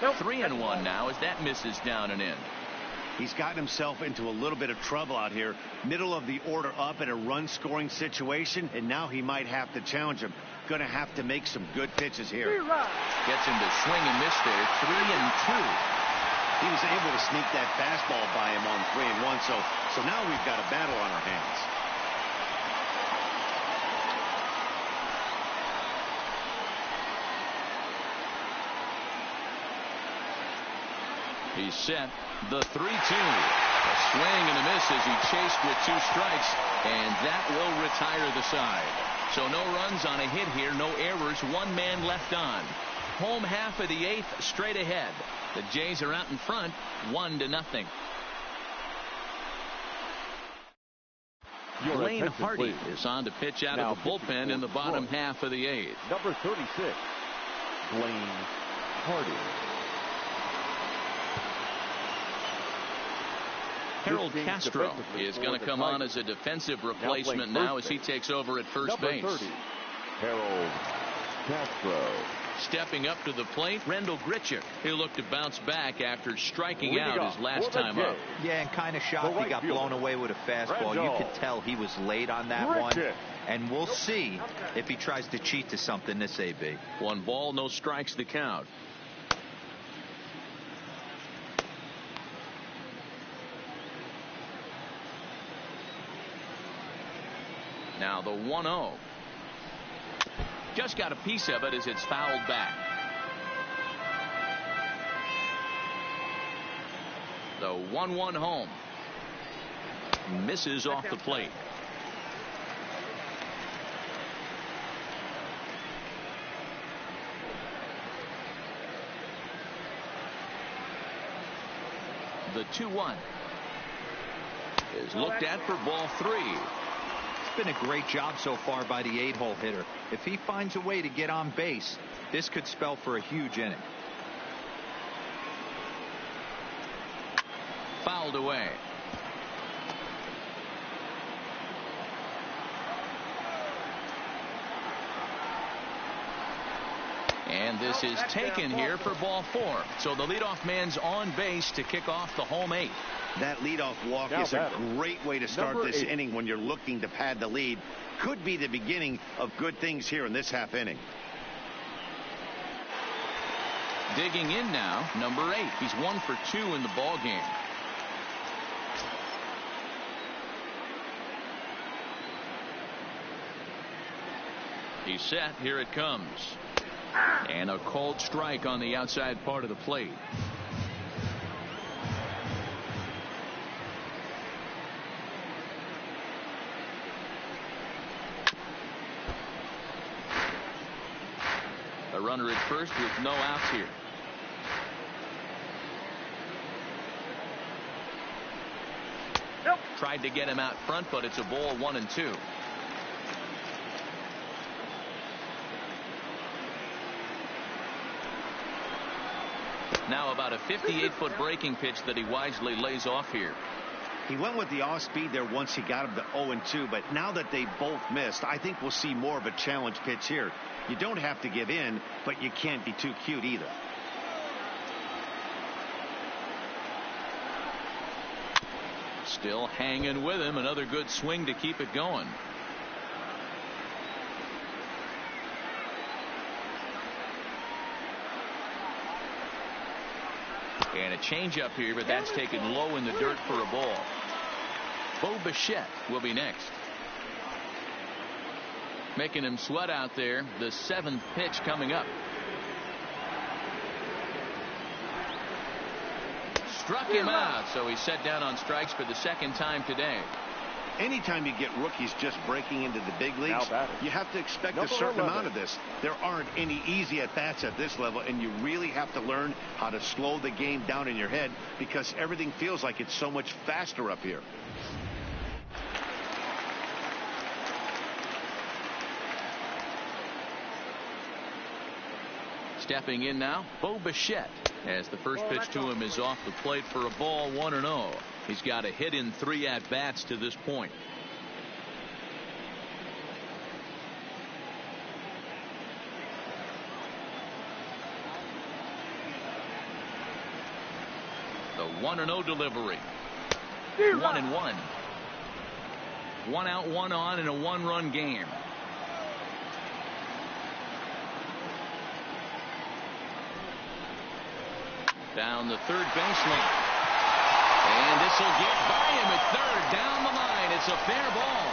[SPEAKER 5] Nope.
[SPEAKER 1] 3-1 now as that misses down and in.
[SPEAKER 2] He's gotten himself into a little bit of trouble out here. Middle of the order up in a run-scoring situation, and now he might have to challenge him. Going to have to make some good pitches here.
[SPEAKER 1] Gets him to swing and miss there. 3-2.
[SPEAKER 2] He was able to sneak that fastball by him on 3-1, so now we've got a battle on our hands.
[SPEAKER 1] He's set. The 3-2. A swing and a miss as he chased with 2 strikes, and that will retire the side. So no runs on a hit here, no errors, 1 man left on. Home half of the 8th, straight ahead. The Jays are out in front, 1-0. Blaine Hardy is on to pitch out of the bullpen in the bottom half of the 8th.
[SPEAKER 3] Number 36, Blaine Hardy.
[SPEAKER 1] Harold Castro is going to come on as a defensive replacement now as he takes over at first base.
[SPEAKER 3] Number 30, Harold Castro.
[SPEAKER 1] Stepping up to the plate, Rendell Grichuk. He'll look to bounce back after striking out his last time up.
[SPEAKER 4] Yeah, and kind of shocked he got blown away with a fastball. You could tell he was late on that one. And we'll see if he tries to cheat to something this AB.
[SPEAKER 1] 1 ball, no strikes to count. Now the 1-0. Just got a piece of it as it's fouled back. The 1-1 home. Misses off the plate. The 2-1 is looked at for ball 3.
[SPEAKER 4] Been a great job so far by the 8-hole hitter. If he finds a way to get on base, this could spell for a huge inning.
[SPEAKER 1] Fouled away. And this is taken here for ball 4. So the leadoff man's on base to kick off the home 8th.
[SPEAKER 2] That leadoff walk is a great way to start this inning when you're looking to pad the lead. Could be the beginning of good things here in this half inning.
[SPEAKER 1] Digging in now, number 8. He's 1 for 2 in the ball game. He's set. Here it comes. And a cold strike on the outside part of the plate. A runner at first with no outs here.
[SPEAKER 5] Nope.
[SPEAKER 1] Tried to get him out front, but it's a ball 1-2. Now about a 58-foot breaking pitch that he wisely lays off here.
[SPEAKER 2] He went with the off speed there once he got him to 0-2, but now that they both missed, I think we'll see more of a challenge pitch here. You don't have to give in, but you can't be too cute either.
[SPEAKER 1] Still hanging with him. Another good swing to keep it going. And a changeup here, but that's taken low in the dirt for a ball. Bo Bichette will be next. Making him sweat out there. The 7th pitch coming up. Struck him out, so he's set down on strikes for the 2nd time today.
[SPEAKER 2] Anytime you get rookies just breaking into the big leagues, you have to expect a certain amount of this. There aren't any easy at-bats at this level, and you really have to learn how to slow the game down in your head because everything feels like it's so much faster up here.
[SPEAKER 1] Stepping in now, Bo Bichette, as the first pitch to him is off the plate for a ball, 1-0. He's got a hit in 3 at-bats to this point. The 1-0 delivery. 1-1. 1 out, 1 on in a 1-run game. Down the third baseline. And this will get by him at third. Down the line. It's a fair ball.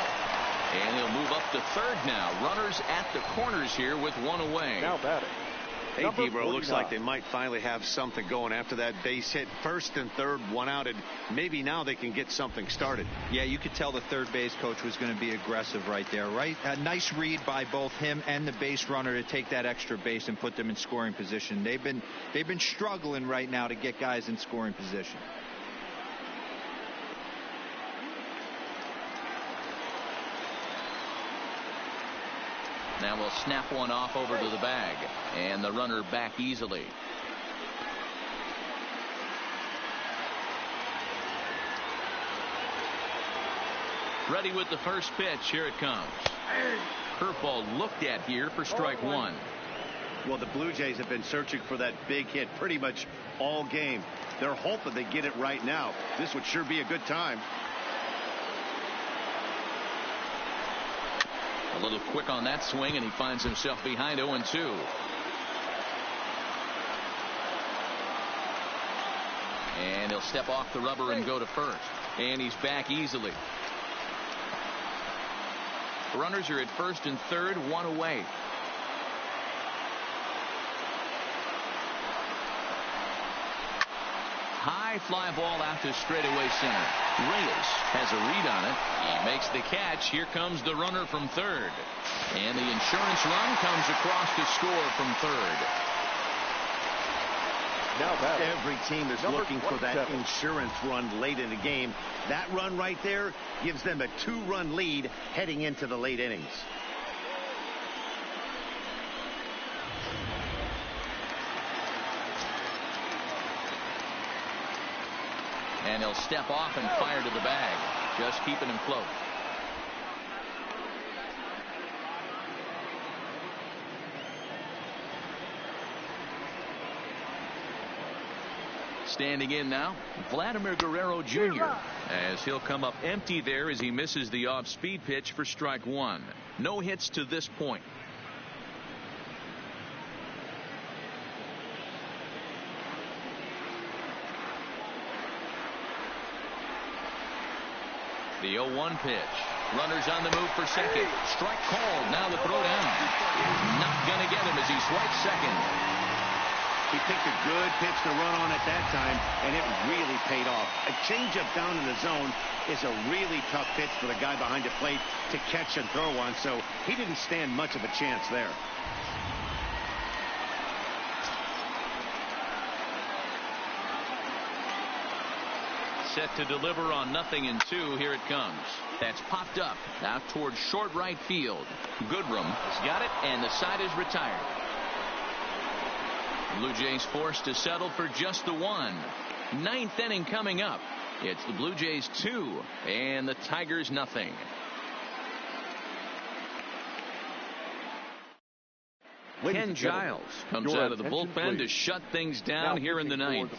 [SPEAKER 1] And he'll move up to third now. Runners at the corners here with 1 away.
[SPEAKER 3] Now batting.
[SPEAKER 2] Hey, Debro, looks like they might finally have something going after that base hit. First and third, 1 out, and maybe now they can get something started.
[SPEAKER 4] Yeah, you could tell the third base coach was going to be aggressive right there, right? A nice read by both him and the base runner to take that extra base and put them in scoring position. They've been struggling right now to get guys in scoring position.
[SPEAKER 1] Now we'll snap one off over to the bag, and the runner back easily. Ready with the first pitch. Here it comes. Curveball looked at here for strike 1.
[SPEAKER 2] Well, the Blue Jays have been searching for that big hit pretty much all game. They're hoping they get it right now. This would sure be a good time.
[SPEAKER 1] A little quick on that swing, and he finds himself behind 0-2. And he'll step off the rubber and go to first. And he's back easily. Runners are at first and third, 1 away. High fly ball out to straightaway center. Reyes has a read on it. He makes the catch. Here comes the runner from third. And the insurance run comes across to score from third.
[SPEAKER 2] Now every team is looking for that insurance run late in the game. That run right there gives them a 2-run lead heading into the late innings.
[SPEAKER 1] And he'll step off and fire to the bag, just keeping him close. Standing in now, Vladimir Guerrero Jr. as he'll come up empty there as he misses the off-speed pitch for strike 1. No hits to this point. The 0-1 pitch. Runners on the move for second. Strike called. Now the throw down. Not going to get him as he swipes second.
[SPEAKER 2] He picked a good pitch to run on at that time, and it really paid off. A changeup down in the zone is a really tough pitch for the guy behind the plate to catch and throw on, so he didn't stand much of a chance there.
[SPEAKER 1] Set to deliver on 0-2. Here it comes. That's popped up out towards short right field. Goodrum has got it, and the side is retired. Blue Jays forced to settle for just the 1. 9th inning coming up. It's the Blue Jays 2 and the Tigers 0. Ken Giles comes out of the bullpen to shut things down here in the 9th.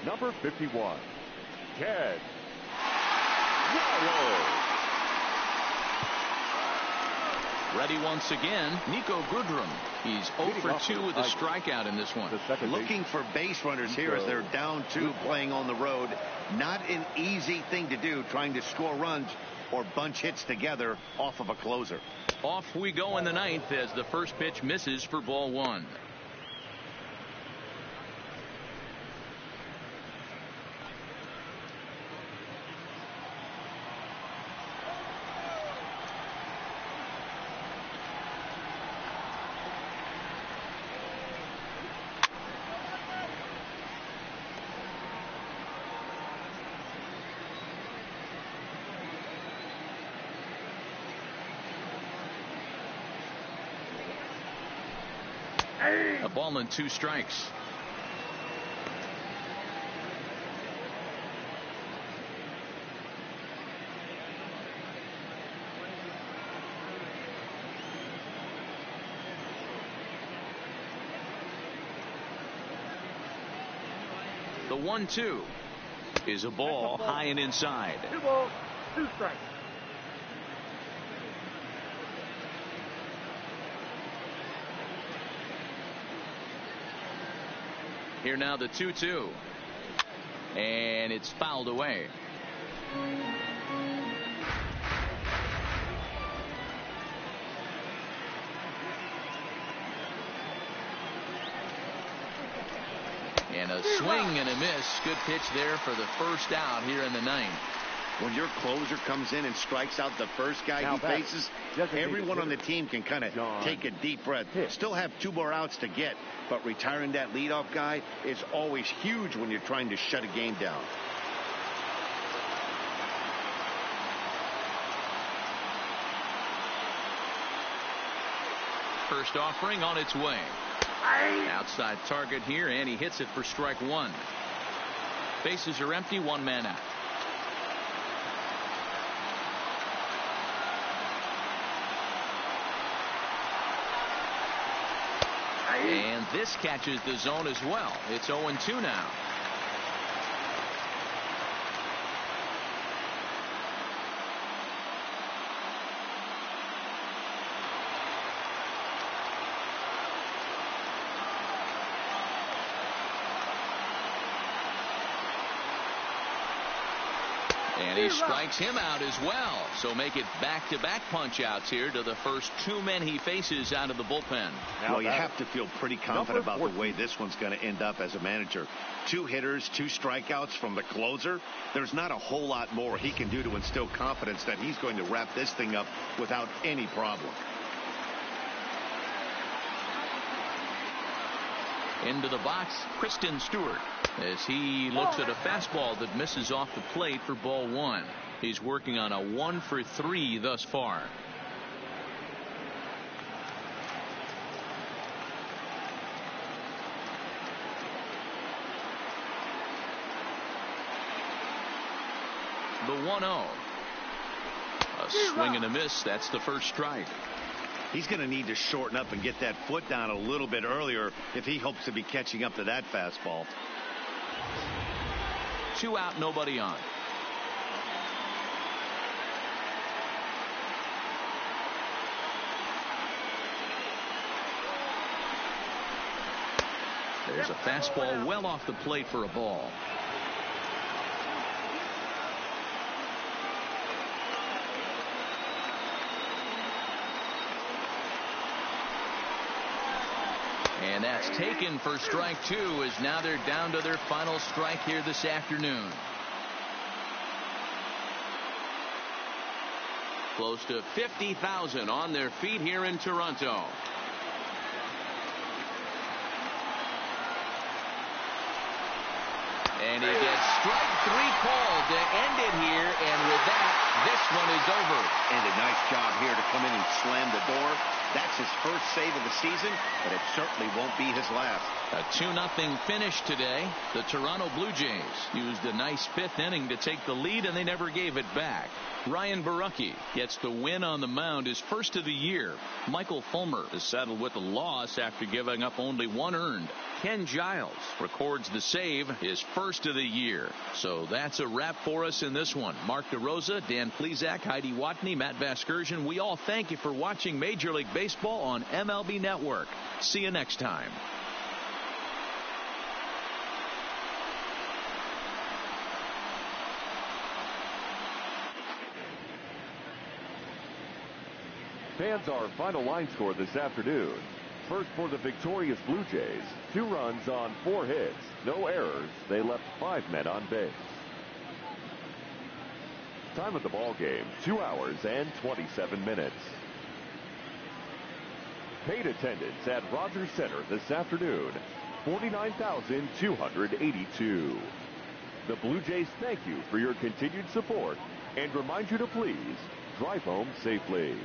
[SPEAKER 3] Number 51, Ken Giles.
[SPEAKER 1] Ready once again, Nico Goodrum. He's 0 for 2 with a strikeout in this one.
[SPEAKER 2] Looking for base runners here as they're down 2 playing on the road. Not an easy thing to do, trying to score runs or bunch hits together off of a closer.
[SPEAKER 1] Off we go in the 9th as the first pitch misses for ball 1. A ball and 2 strikes. The 1-2 is a ball high and inside.
[SPEAKER 5] 2 balls, 2 strikes.
[SPEAKER 1] Here now the 2-2. And it's fouled away. And a swing and a miss. Good pitch there for the first out here in the 9th.
[SPEAKER 2] When your closer comes in and strikes out the first guy he faces, everyone on the team can kind of take a deep breath. Still have 2 more outs to get, but retiring that leadoff guy is always huge when you're trying to shut a game down.
[SPEAKER 1] First offering on its way. Outside target here, and he hits it for strike 1. Bases are empty, 1 man out. And this catches the zone as well. It's 0-2 now. And he strikes him out as well. So make it back-to-back punch-outs here to the first 2 men he faces out of the bullpen.
[SPEAKER 2] Well, you have to feel pretty confident about the way this one's going to end up as a manager. 2 hitters, 2 strikeouts from the closer. There's not a whole lot more he can do to instill confidence that he's going to wrap this thing up without any problem.
[SPEAKER 1] Into the box, Kristen Stewart, as he looks at a fastball that misses off the plate for ball 1. He's working on a 1 for 3 thus far. The 1-0. A swing and a miss. That's the first strike.
[SPEAKER 2] He's going to need to shorten up and get that foot down a little bit earlier if he hopes to be catching up to that fastball.
[SPEAKER 1] 2 out, nobody on. There's a fastball well off the plate for a ball. And that's taken for strike 2, as now they're down to their final strike here this afternoon. Close to 50,000 on their feet here in Toronto. And he gets strike 3 called to end it here, and with that, this one is over.
[SPEAKER 2] And a nice job here to come in and slam the door. That's his first save of the season, but it certainly won't be his last.
[SPEAKER 1] A 2-0 finish today. The Toronto Blue Jays used a nice 5th inning to take the lead, and they never gave it back. Ryan Borucki gets the win on the mound, his first of the year. Michael Fulmer is saddled with a loss after giving up only 1 earned. Ken Giles records the save, his first of the year. So that's a wrap for us in this one. Mark DeRosa, Dan Dan Plezak, Heidi Watney, Matt Vasgersian. We all thank you for watching Major League Baseball on MLB Network. See you next time.
[SPEAKER 3] Fans, our final line score this afternoon. First for the victorious Blue Jays, 2 runs on 4 hits, no errors. They left 5 men on base. Time of the ball game, 2 hours and 27 minutes. Paid attendance at Rogers Center this afternoon, 49,282. The Blue Jays thank you for your continued support and remind you to please drive home safely.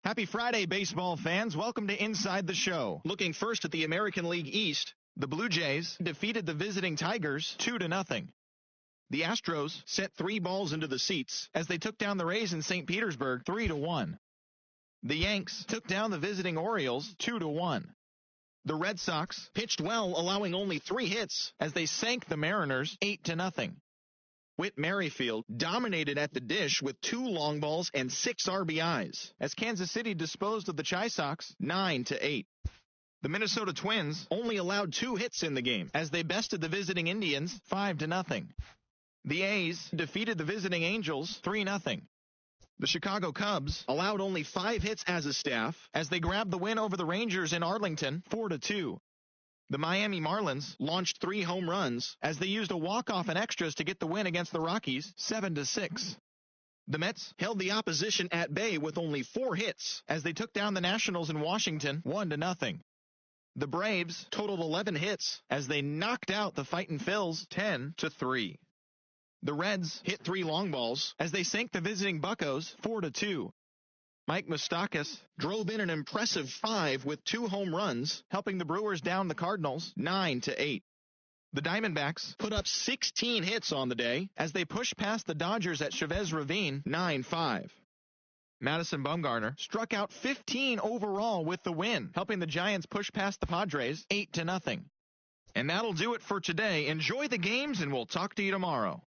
[SPEAKER 7] Happy Friday, baseball fans. Welcome to Inside the Show. Looking first at the American League East, the Blue Jays defeated the visiting Tigers 2-0. The Astros sent 3 balls into the seats as they took down the Rays in St. Petersburg 3-1. The Yanks took down the visiting Orioles 2-1. The Red Sox pitched well, allowing only 3 hits as they sank the Mariners 8-0. Whit Merrifield dominated at the dish with 2 long balls and 6 RBIs as Kansas City disposed of the Chi Sox 9-8. The Minnesota Twins only allowed 2 hits in the game as they bested the visiting Indians 5-0. The A's defeated the visiting Angels 3-0. The Chicago Cubs allowed only 5 hits as a staff as they grabbed the win over the Rangers in Arlington 4-2. The Miami Marlins launched 3 home runs as they used a walk-off and extras to get the win against the Rockies 7-6. The Mets held the opposition at bay with only 4 hits as they took down the Nationals in Washington 1-0. The Braves totaled 11 hits as they knocked out the Fightin' Phils 10-3. The Reds hit 3 long balls as they sank the visiting Buccos 4-2. Mike Moustakas drove in an impressive 5 with 2 home runs, helping the Brewers down the Cardinals 9-8. The Diamondbacks put up 16 hits on the day as they pushed past the Dodgers at Chavez Ravine 9-5. Madison Bumgarner struck out 15 overall with the win, helping the Giants push past the Padres 8-0. And that'll do it for today. Enjoy the games, and we'll talk to you tomorrow.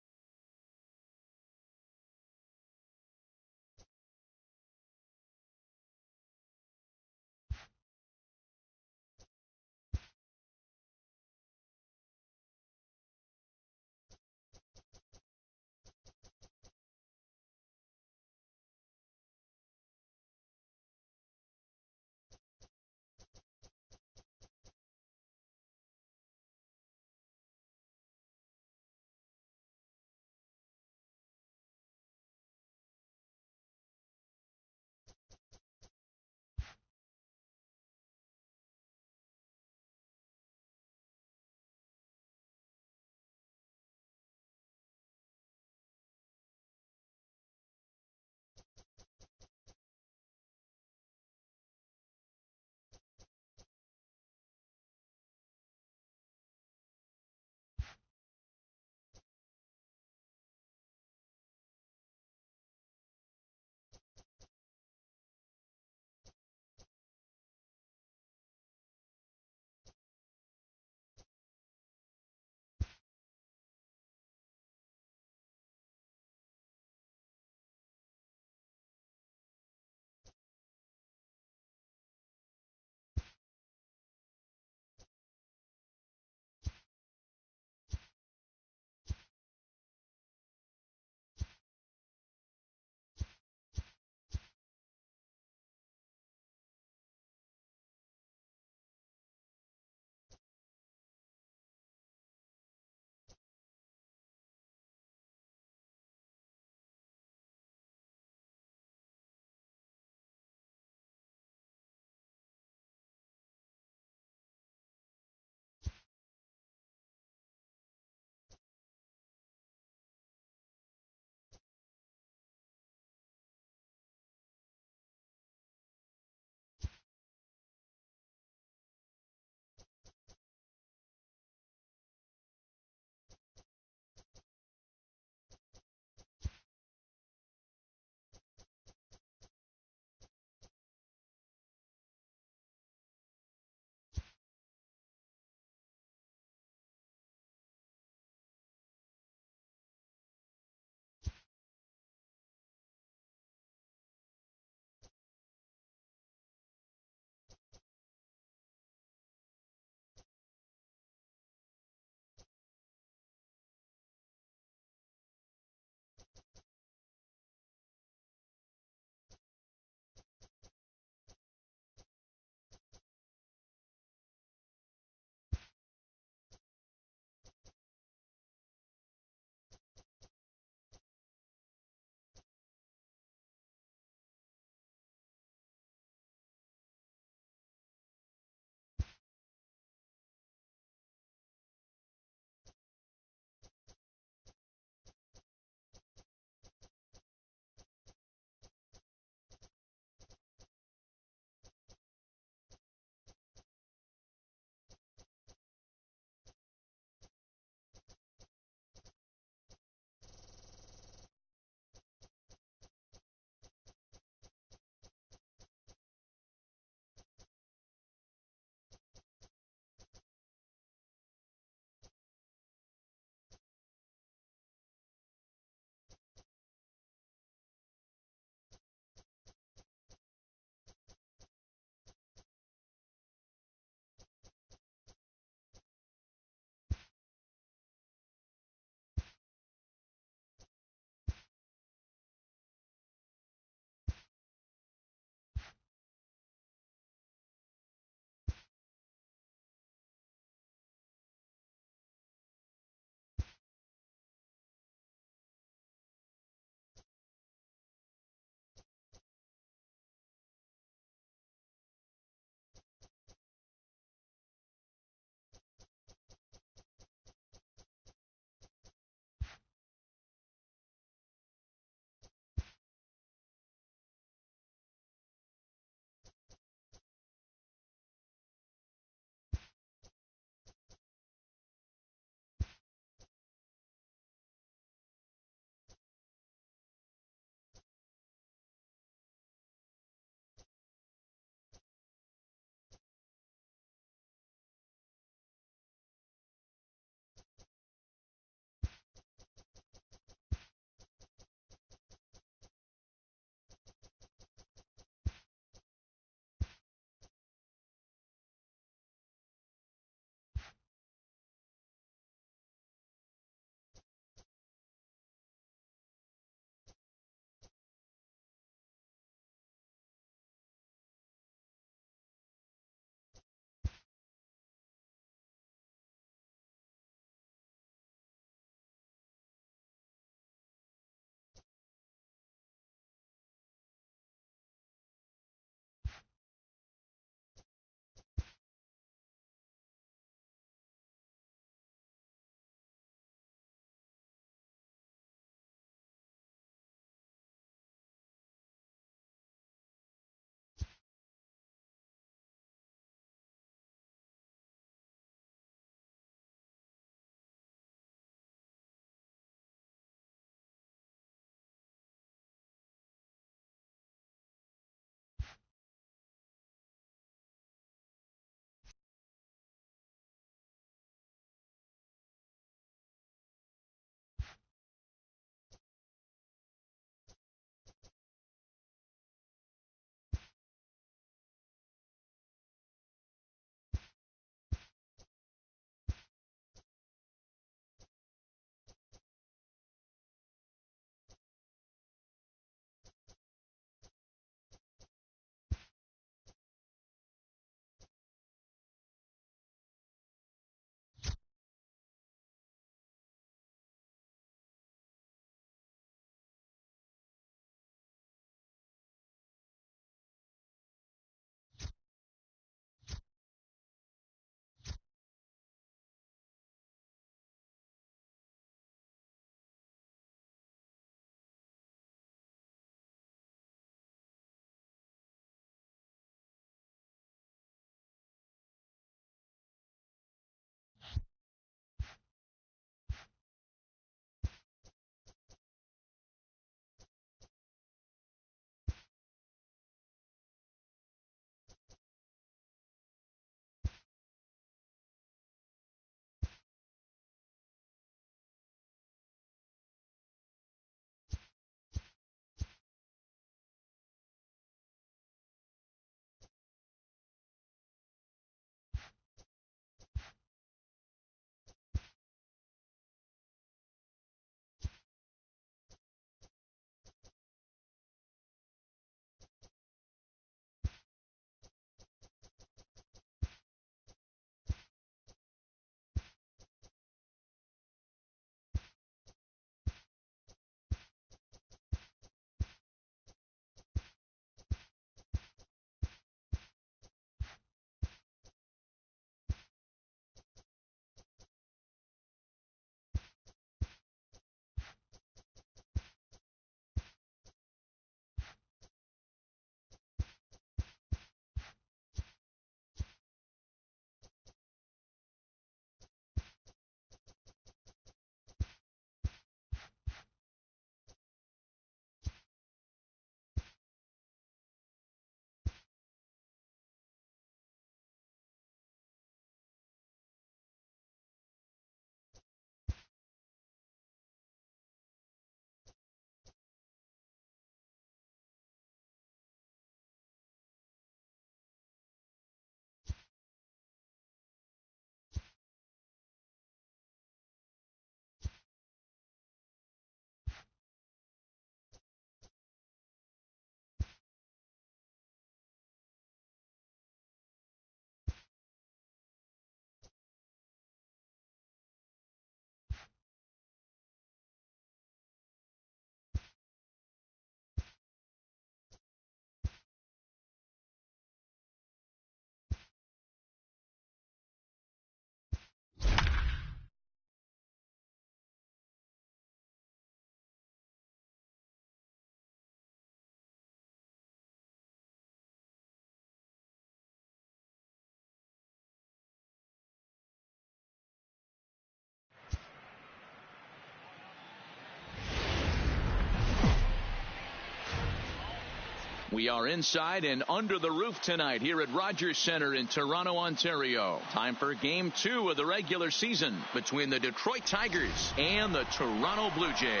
[SPEAKER 1] We are inside and under the roof tonight here at Rogers Center in Toronto, Ontario. Time for Game 2 of the regular season between the Detroit Tigers and the Toronto Blue Jays.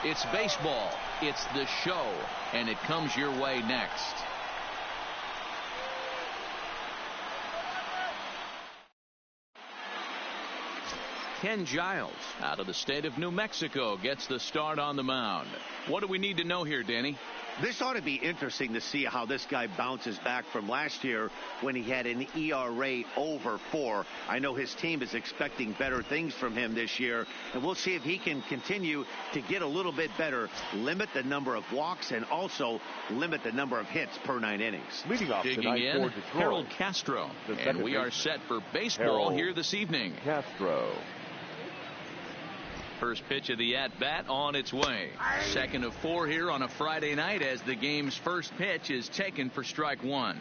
[SPEAKER 1] It's baseball, it's the show, and it comes your way next. Ken Giles, out of the state of New Mexico, gets the start on the mound. What do we need to know here, Danny?
[SPEAKER 2] This ought to be interesting to see how this guy bounces back from last year when he had an ERA over 4. I know his team is expecting better things from him this year, and we'll see if he can continue to get a little bit better, limit the number of walks, and also limit the number of hits per 9 innings.
[SPEAKER 3] Leading off
[SPEAKER 1] Digging
[SPEAKER 3] tonight
[SPEAKER 1] in,
[SPEAKER 3] for Detroit,
[SPEAKER 1] Harold Castro, and we are set for baseball here this evening.
[SPEAKER 3] Castro.
[SPEAKER 1] First pitch of the at-bat on its way. Second of 4 here on a Friday night as the game's first pitch is taken for strike 1.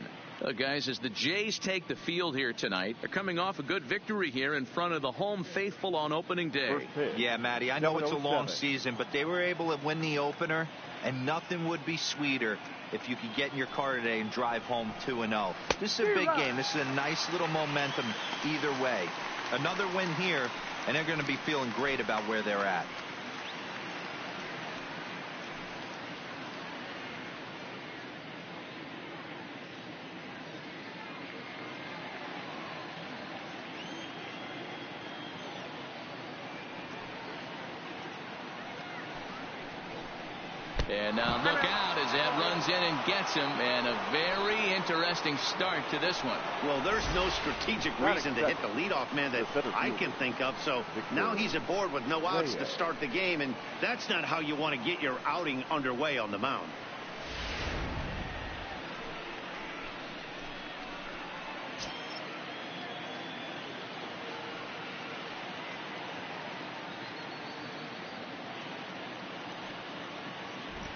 [SPEAKER 1] Guys, as the Jays take the field here tonight, they're coming off a good victory here in front of the home faithful on opening day.
[SPEAKER 4] Yeah, Matty, I know it's a long season, but they were able to win the opener, and nothing would be sweeter if you could get in your car today and drive home 2-0. This is a big game. This is a nice little momentum either way. Another win here, and they're going to be feeling great about where they're at.
[SPEAKER 1] And now look out as that runs in and gets him, and a very interesting start to this one.
[SPEAKER 2] Well, there's no strategic reason to hit the leadoff man that I can think of, so now he's aboard with no outs to start the game, and that's not how you want to get your outing underway on the mound.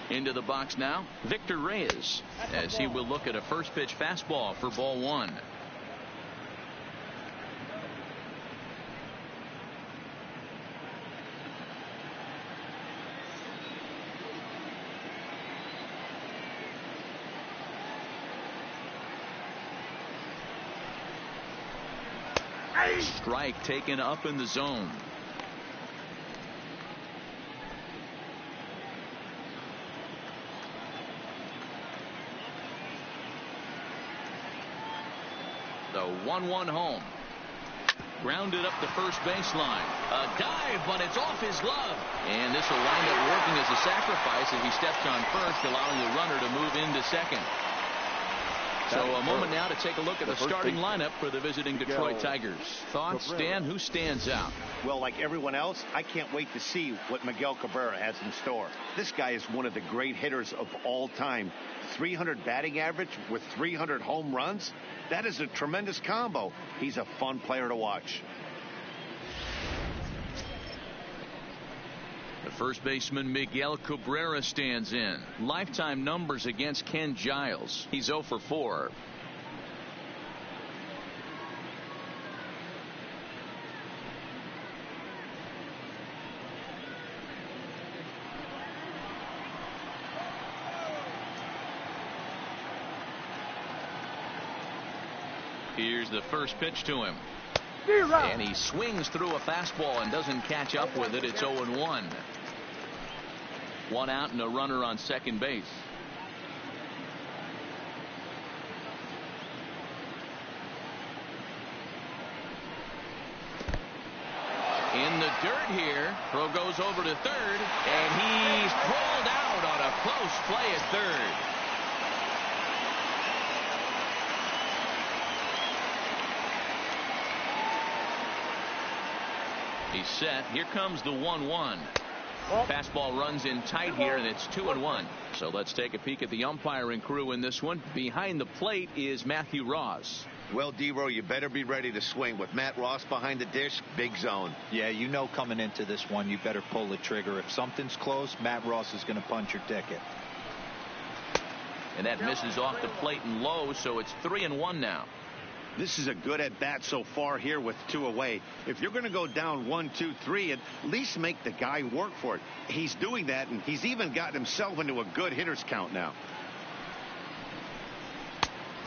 [SPEAKER 1] Into the box now, Victor Reyes, as he will look at a first pitch fastball for ball 1. Strike taken up in the zone. The 1-1 home. Grounded up the first baseline. A dive, but it's off his glove. And this will wind up working as a sacrifice as he steps on first, allowing the runner to move into second. So a moment now to take a look at the starting lineup for the visiting Detroit Tigers. Thoughts, Dan? Who stands out?
[SPEAKER 2] Well, like everyone else, I can't wait to see what Miguel Cabrera has in store. This guy is one of the great hitters of all time. 300 batting average with 300 home runs. That is a tremendous combo. He's a fun player to watch.
[SPEAKER 1] The first baseman Miguel Cabrera stands in. Lifetime numbers against Ken Giles. He's 0 for 4. Here's the first pitch to him. And he swings through a fastball and doesn't catch up with it. It's 0-1. 1 out and a runner on second base. In the dirt here. Throw goes over to third, and he's pulled out on a close play at third. He's set. Here comes the 1-1. Fastball runs in tight here, and it's 2-1. So let's take a peek at the umpiring crew in this one. Behind the plate is Matthew Ross.
[SPEAKER 2] Well, D-Row, you better be ready to swing. With Matt Ross behind the dish, big zone.
[SPEAKER 4] Yeah, you know coming into this one, you better pull the trigger. If something's close, Matt Ross is going to punch your ticket.
[SPEAKER 1] And that misses off the plate and low, so it's 3-1 now.
[SPEAKER 2] This is a good at-bat so far here with 2 away. If you're going to go down 1, 2, 3, at least make the guy work for it. He's doing that, and he's even gotten himself into a good hitter's count now.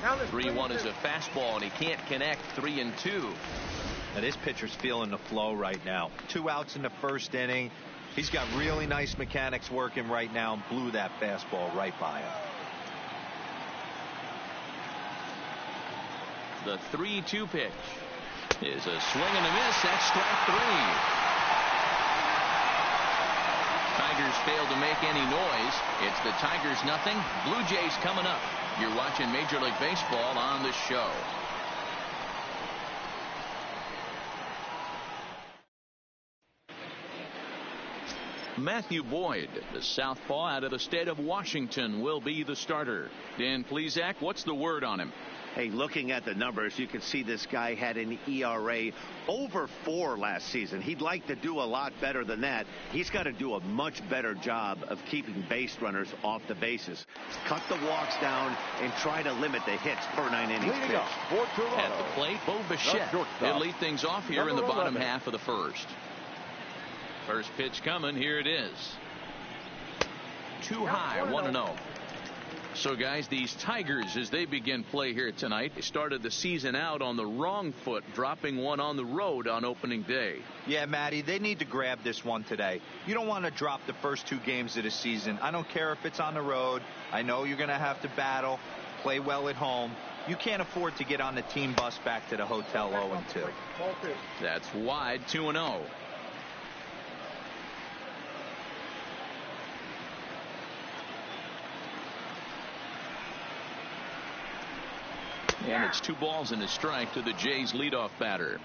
[SPEAKER 1] 3-1 is a fastball, and he can't connect. 3-2.
[SPEAKER 4] Now this pitcher's feeling the flow right now. 2 outs in the first inning. He's got really nice mechanics working right now and blew that fastball right by him.
[SPEAKER 1] The 3-2 pitch is a swing and a miss. That's strike 3. Tigers failed to make any noise. It's the Tigers nothing. Blue Jays coming up. You're watching Major League Baseball on the show. Matthew Boyd, the southpaw out of the state of Washington, will be the starter. Dan Plesac, what's the word on him?
[SPEAKER 2] Hey, looking at the numbers, you can see this guy had an ERA over 4 last season. He'd like to do a lot better than that. He's got to do a much better job of keeping base runners off the bases. Cut the walks down and try to limit the hits per 9 innings pitched.
[SPEAKER 1] At the plate, Bo Bichette. He'll lead things off here in the bottom half of the first. First pitch coming. Here it is. Too high. 1-0. So, guys, these Tigers, as they begin play here tonight, they started the season out on the wrong foot, dropping one on the road on opening day.
[SPEAKER 4] Yeah, Matty, they need to grab this one today. You don't want to drop the first 2 games of the season. I don't care if it's on the road. I know you're going to have to battle, play well at home. You can't afford to get on the team bus back to the hotel 0-2.
[SPEAKER 1] That's wide. 2-0. And it's 2 balls and a strike to the Jays leadoff batter.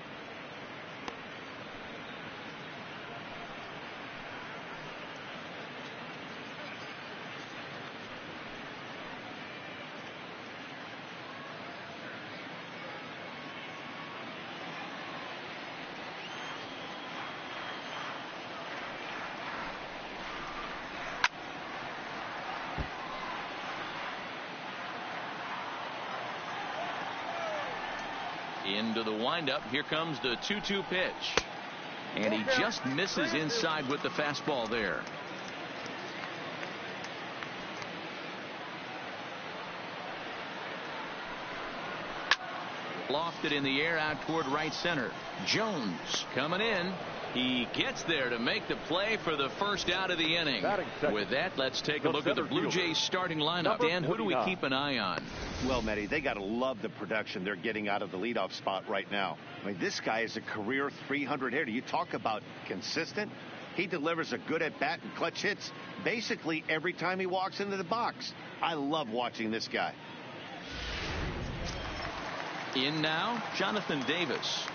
[SPEAKER 1] Into the windup. Here comes the 2-2 pitch. And he just misses inside with the fastball there. Lofted in the air out toward right center. Jones coming in. He gets there to make the play for the first out of the inning. With that, let's take a look at the Blue Jays starting lineup. Dan, who do we keep an eye on?
[SPEAKER 2] Well, Matty, they got to love the production they're getting out of the leadoff spot right now. I mean, this guy is a career 300 hitter. You talk about consistent. He delivers a good at-bat and clutch hits basically every time he walks into the box. I love watching this guy.
[SPEAKER 1] In now, Jonathan Davis.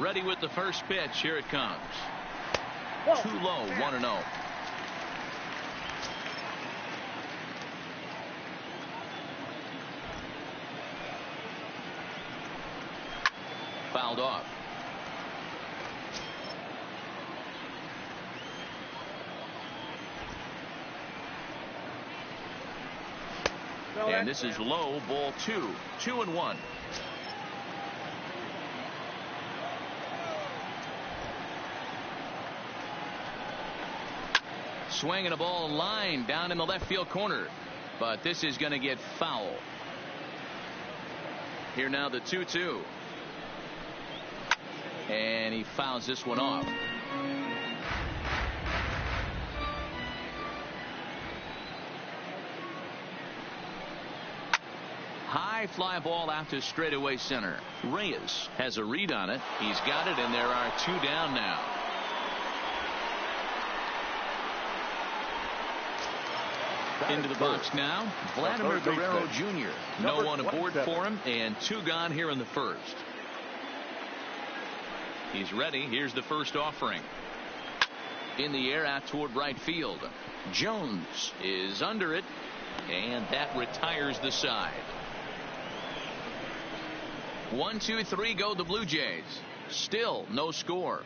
[SPEAKER 1] Ready with the first pitch. Here it comes. Too low. 1-0. Fouled off. And this is low. Ball 2. 2-1. Swinging a ball line down in the left field corner, but this is going to get foul. Here now the 2-2, and he fouls this one off. High fly ball out to straightaway center. Reyes has a read on it. He's got it, and there are 2 down now. Into the box now, Vladimir Guerrero Jr. No one aboard for him, and 2 gone here in the first. He's ready. Here's the first offering. In the air out toward right field. Jones is under it, and that retires the side. 1, 2, 3 go the Blue Jays. Still no score.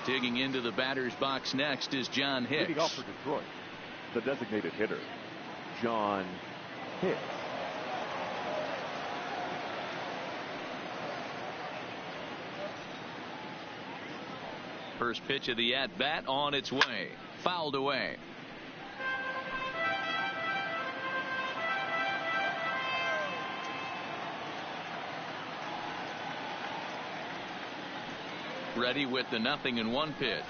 [SPEAKER 1] Digging into the batter's box next is John Hicks.
[SPEAKER 3] Leading off for Detroit, the designated hitter, John hits.
[SPEAKER 1] First pitch of the at-bat on its way. Fouled away. Ready with the 0-1 pitch.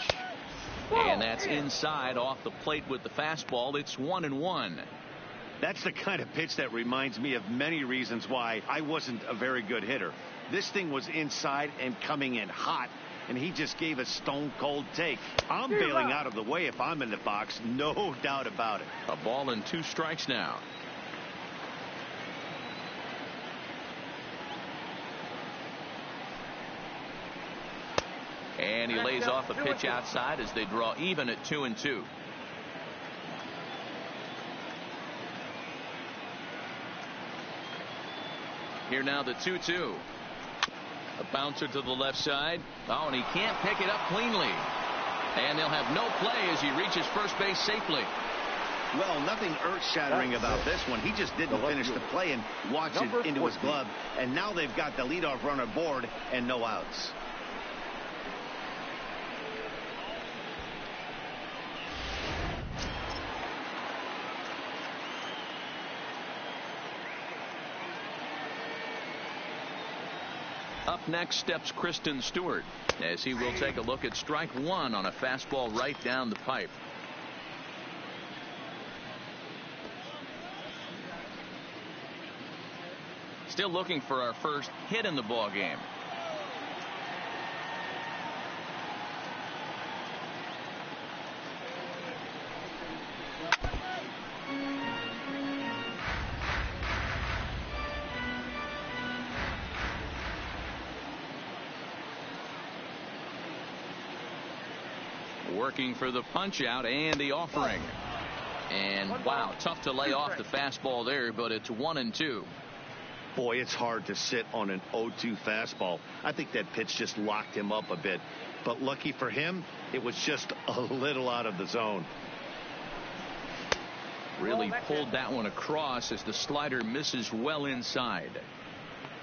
[SPEAKER 1] And that's inside off the plate with the fastball. It's 1-1.
[SPEAKER 2] That's the kind of pitch that reminds me of many reasons why I wasn't a very good hitter. This thing was inside and coming in hot, and he just gave a stone cold take. I'm bailing out of the way if I'm in the box, no doubt about it.
[SPEAKER 1] A ball and 2 strikes now. And he lays off a pitch outside as they draw even at 2-2. Here now the 2-2. A bouncer to the left side. Oh, and he can't pick it up cleanly. And they'll have no play as he reaches first base safely.
[SPEAKER 2] Well, nothing earth-shattering about this one. He just didn't finish the play and watch it into his glove. And now they've got the leadoff runner aboard and no outs.
[SPEAKER 1] Up next steps Kristen Stewart as he will take a look at strike 1 on a fastball right down the pipe. Still looking for our first hit in the ball game. Working for the punch out and the offering. And wow, tough to lay off the fastball there, but it's 1-2.
[SPEAKER 2] Boy, it's hard to sit on an 0-2 fastball. I think that pitch just locked him up a bit. But lucky for him, it was just a little out of the zone.
[SPEAKER 1] Really pulled that one across as the slider misses well inside.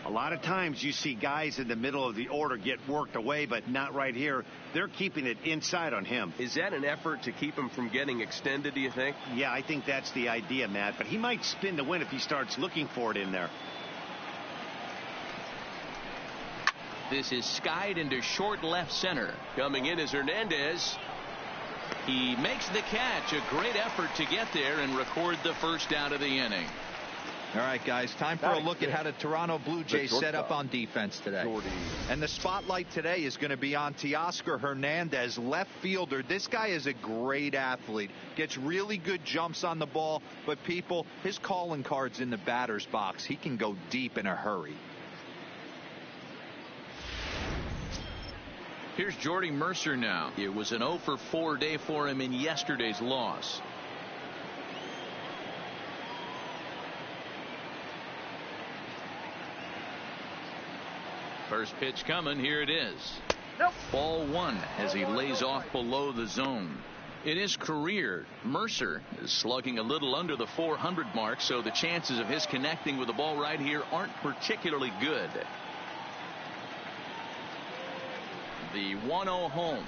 [SPEAKER 2] A lot of times you see guys in the middle of the order get worked away, but not right here. They're keeping it inside on him.
[SPEAKER 8] Is that an effort to keep him from getting extended, do you think?
[SPEAKER 2] Yeah, I think that's the idea, Matt. But he might spin to win if he starts looking for it in there.
[SPEAKER 1] This is skied into short left center. Coming in is Hernandez. He makes the catch. A great effort to get there and record the first out of the inning.
[SPEAKER 4] All right, guys, time for a look at how the Toronto Blue Jays set up on defense today. And the spotlight today is going to be on Teoscar Hernandez, left fielder. This guy is a great athlete. Gets really good jumps on the ball, but people, his calling card's in the batter's box. He can go deep in a hurry.
[SPEAKER 1] Here's Jordy Mercer now. It was an 0-for-4 day for him in yesterday's loss. First pitch coming. Here it is. Ball 1 as he lays off below the zone. In his career, Mercer is slugging a little under the 400 mark, so the chances of his connecting with the ball right here aren't particularly good. The 1-0 home,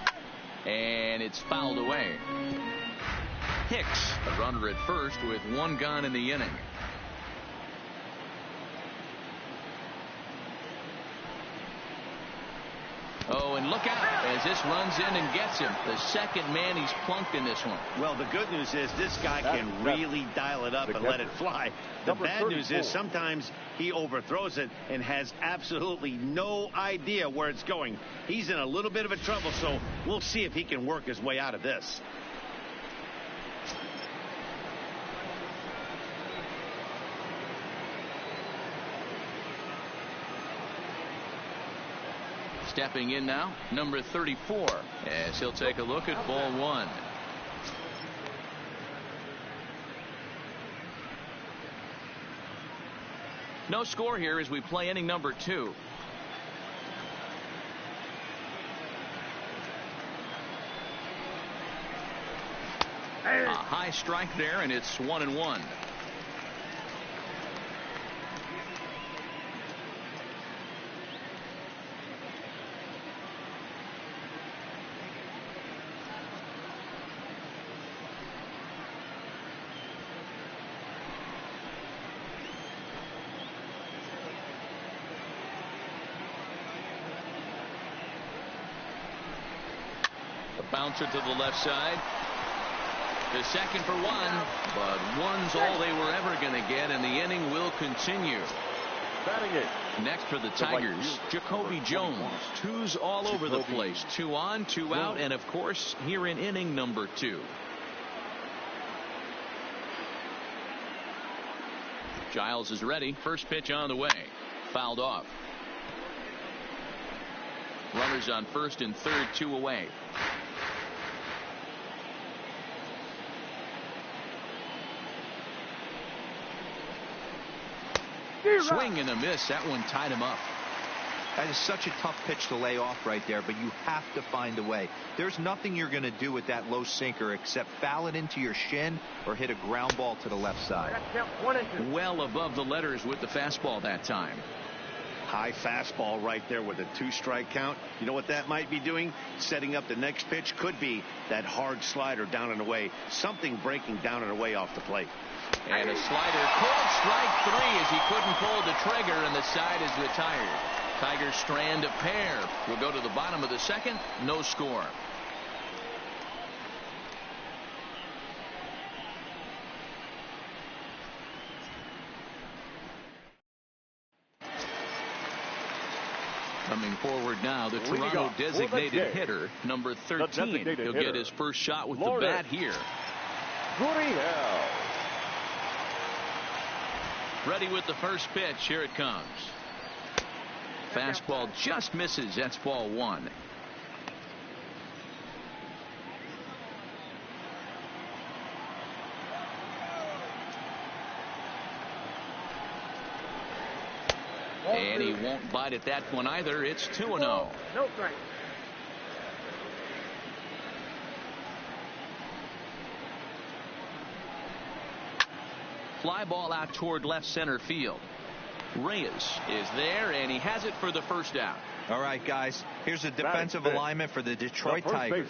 [SPEAKER 1] and it's fouled away. Hicks, a runner at first with 1 gone in the inning. Oh, and look out as this runs in and gets him. The second man he's plunked in this one.
[SPEAKER 2] Well, the good news is this guy can really dial it up and let it fly. The bad news is sometimes he overthrows it and has absolutely no idea where it's going. He's in a little bit of a trouble, so we'll see if he can work his way out of this.
[SPEAKER 1] Stepping in now, number 34, as he'll take a look at ball 1. No score here as we play inning number 2. A high strike there, and it's 1-1. Bouncer to the left side. The second for one, but one's all they were ever going to get, and the inning will continue.
[SPEAKER 3] Batting it.
[SPEAKER 1] Next for the Tigers, Jacoby Jones. Twos all over the place. 2 on, 2 out, and of course here in inning number 2. Giles is ready. First pitch on the way. Fouled off. Runners on first and third, 2 away. Swing and a miss. That one tied him up.
[SPEAKER 4] That is such a tough pitch to lay off right there, but you have to find a way. There's nothing you're going to do with that low sinker except foul it into your shin or hit a ground ball to the left side.
[SPEAKER 1] Well above the letters with the fastball that time.
[SPEAKER 2] High fastball right there with a 2-strike count. You know what that might be doing? Setting up the next pitch. Could be that hard slider down and away. Something breaking down and away off the plate.
[SPEAKER 1] And a slider called strike 3 as he couldn't pull the trigger, and the side is retired. Tigers strand a pair. We'll go to the bottom of the second. No score. Coming forward now, the Toronto designated hitter, number 13. He'll get his first shot with the bat here. Ready with the first pitch. Here it comes. Fastball just misses. That's ball 1. And he won't bite at that one either. It's 2-0.
[SPEAKER 5] No strike.
[SPEAKER 1] Fly ball out toward left center field. Reyes is there, and he has it for the first out.
[SPEAKER 4] All right, guys, here's a defensive alignment for the Detroit Tigers.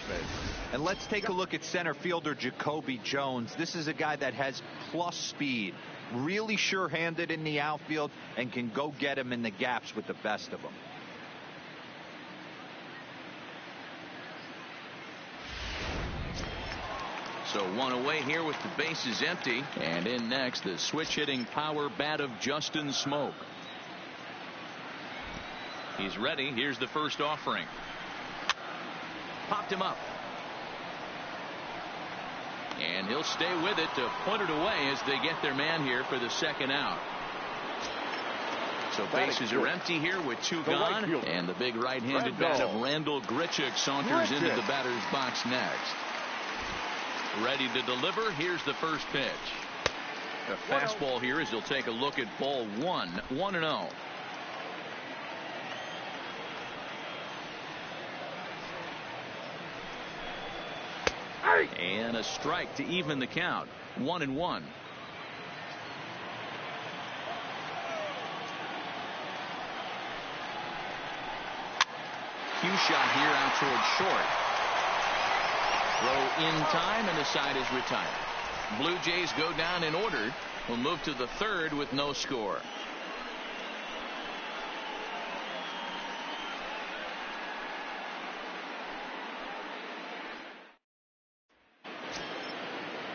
[SPEAKER 4] And let's take a look at center fielder Jacoby Jones. This is a guy that has plus speed, really sure-handed in the outfield, and can go get him in the gaps with the best of them.
[SPEAKER 1] So 1 away here with the bases empty. And in next, the switch-hitting power bat of Justin Smoke. He's ready. Here's the first offering. Popped him up. And he'll stay with it to point it away as they get their man here for the second out. So bases are empty here with 2 gone. And the big right-handed bat of Randall Grichuk saunters into the batter's box next. Ready to deliver. Here's the first pitch. A fastball here as he'll take a look at ball 1. 1-0. And a strike to even the count. 1-1. Cue shot here out towards short. Throw in time, and the side is retired. Blue Jays go down in order. We'll move to the third with no score.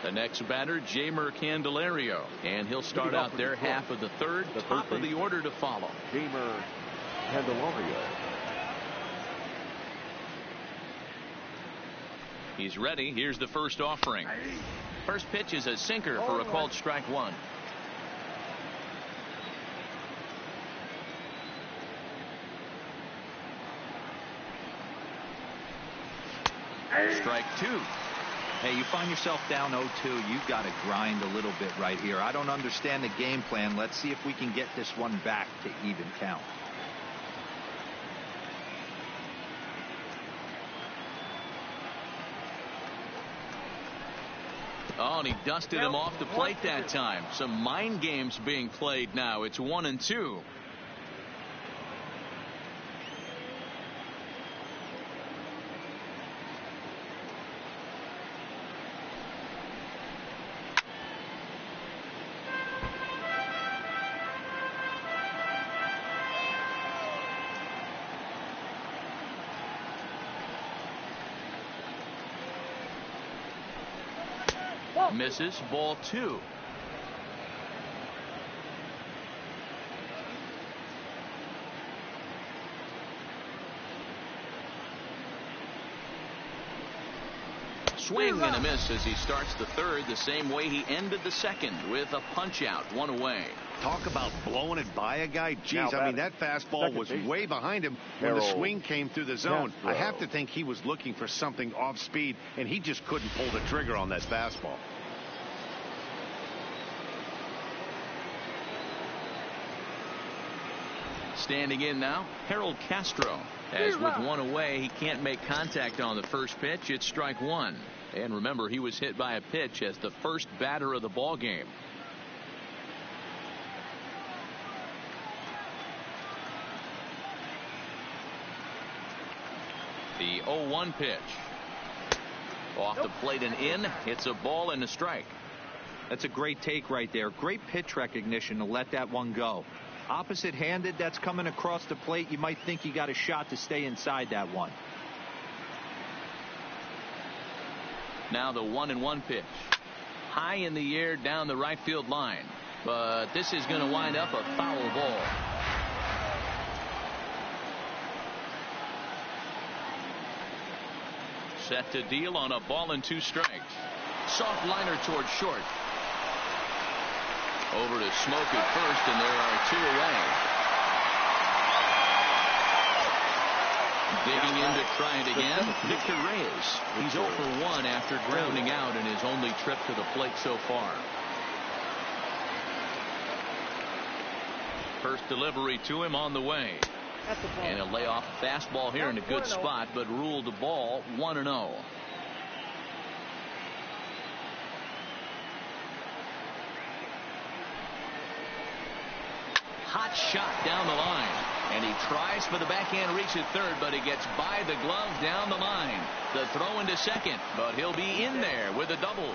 [SPEAKER 1] The next batter, Jamer Candelario, and he'll start out their half of the third. Top of the order to follow.
[SPEAKER 3] Jamer Candelario.
[SPEAKER 1] He's ready. Here's the first offering. First pitch is a sinker for a called strike 1. Strike 2.
[SPEAKER 4] Hey, you find yourself down 0-2. You've got to grind a little bit right here. I don't understand the game plan. Let's see if we can get this one back to even count.
[SPEAKER 1] Oh, and he dusted him off the plate that time. Some mind games being played now. It's 1-2. Misses. Ball 2. Swing and a miss as he starts the third the same way he ended the second, with a punch out, 1 away.
[SPEAKER 2] Talk about blowing it by a guy. Jeez, I mean, that fastball was way behind him when the swing came through the zone. I have to think he was looking for something off speed, and he just couldn't pull the trigger on that fastball.
[SPEAKER 1] Standing in now, Harold Castro. As with 1 away, he can't make contact on the first pitch. It's strike 1. And remember, he was hit by a pitch as the first batter of the ball game. The 0-1 pitch. Off the plate and in. It's a ball and a strike.
[SPEAKER 4] That's a great take right there. Great pitch recognition to let that one go. Opposite-handed, that's coming across the plate. You might think you got a shot to stay inside that one.
[SPEAKER 1] Now the 1-1 pitch. High in the air down the right field line. But this is going to wind up a foul ball. Set to deal on a ball and 2 strikes. Soft liner towards short. Over to Smoke at first, and there are 2 away. Digging in to try it again, Victor Reyes. He's 0 for 1 after grounding out in his only trip to the plate so far. First delivery to him on the way. And a layoff fastball here in a good spot, but ruled the ball 1-0. Hot shot down the line, and he tries for the backhand reach at third, but he gets by the glove down the line. The throw into second, but he'll be in there with a double.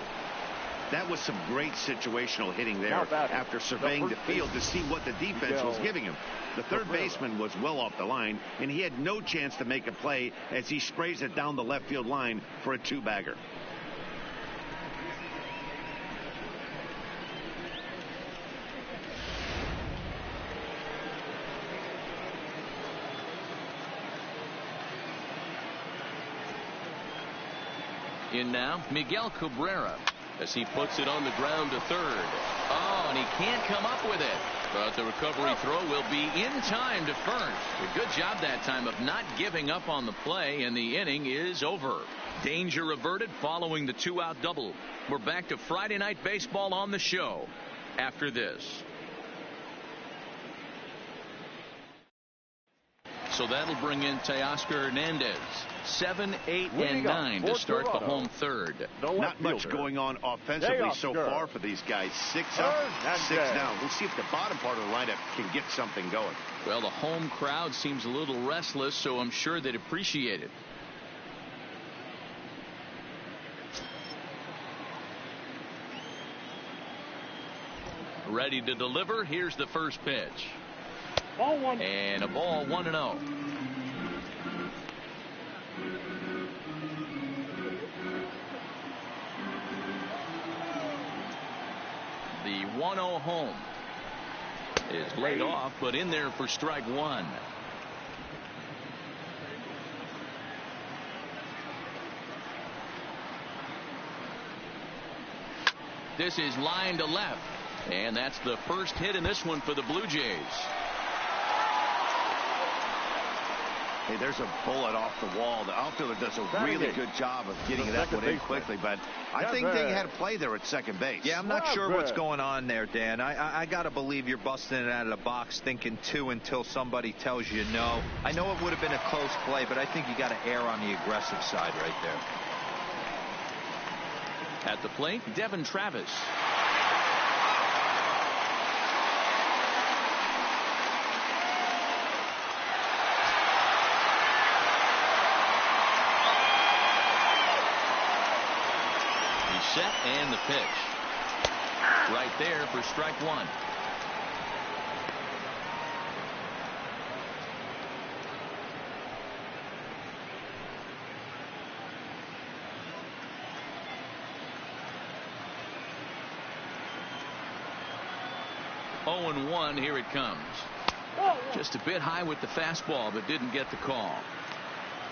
[SPEAKER 2] That was some great situational hitting there after surveying the field to see what the defense was giving him. The third baseman was well off the line, and he had no chance to make a play as he sprays it down the left field line for a 2-bagger.
[SPEAKER 1] In now, Miguel Cabrera, as he puts it on the ground to third. Oh, and he can't come up with it. But the recovery throw will be in time to first. A good job that time of not giving up on the play, and the inning is over. Danger averted following the 2-out double. We're back to Friday Night Baseball on the show after this. So that'll bring in Teoscar Hernandez. 7, 8, and 9 to start the home third.
[SPEAKER 2] Not much going on offensively so far for these guys. 6 up, 6 down. We'll see if the bottom part of the lineup can get something going.
[SPEAKER 1] Well, the home crowd seems a little restless, so I'm sure they'd appreciate it. Ready to deliver. Here's the first pitch.
[SPEAKER 5] Ball 1.
[SPEAKER 1] And a ball 1-0. The 1-0 home is laid off, but in there for strike 1. This is line to left, and that's the first hit in this one for the Blue Jays.
[SPEAKER 2] Hey, there's a bullet off the wall. The outfielder does a really good job of getting that one in quickly, but I think they had a play there at second base.
[SPEAKER 4] Yeah, I'm not sure what's going on there, Dan. I got to believe you're busting it out of the box thinking 2 until somebody tells you no. I know it would have been a close play, but I think you got to err on the aggressive side right there.
[SPEAKER 1] At the plate, Devin Travis. Set and the pitch. Right there for strike 1. 0-1. Here it comes. Just a bit high with the fastball, but didn't get the call.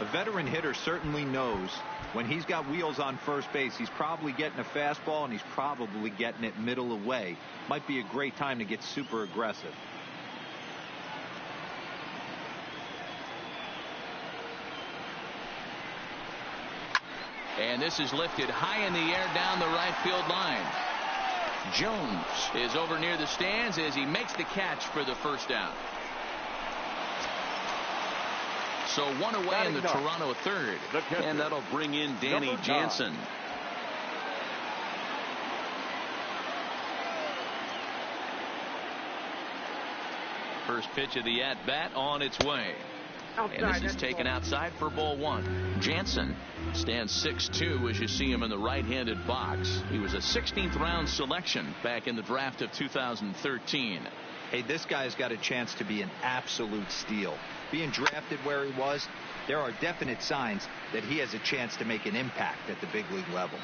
[SPEAKER 4] A veteran hitter certainly knows when he's got wheels on first base, he's probably getting a fastball and he's probably getting it middle away. Might be a great time to get super aggressive.
[SPEAKER 1] And this is lifted high in the air down the right field line. Jones is over near the stands as he makes the catch for the first out. So one away in the Toronto third. And that'll bring in Danny Jansen. First pitch of the at-bat on its way. And this is taken outside for ball one. Jansen stands 6'2" as you see him in the right-handed box. He was a 16th round selection back in the draft of 2013.
[SPEAKER 4] Hey, this guy's got a chance to be an absolute steal. Being drafted where he was, there are definite signs that he has a chance to make an impact at the big league level.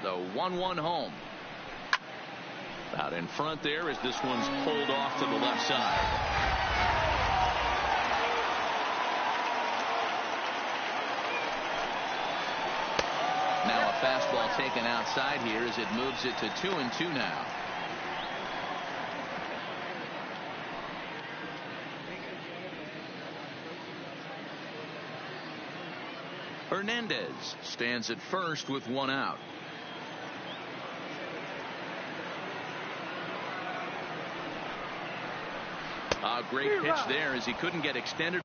[SPEAKER 1] The 1-1 home. Out in front there as this one's pulled off to the left side. Now a fastball taken outside here as it moves it to 2-2 now. Hernandez stands at first with one out. A great pitch there as he couldn't get extended.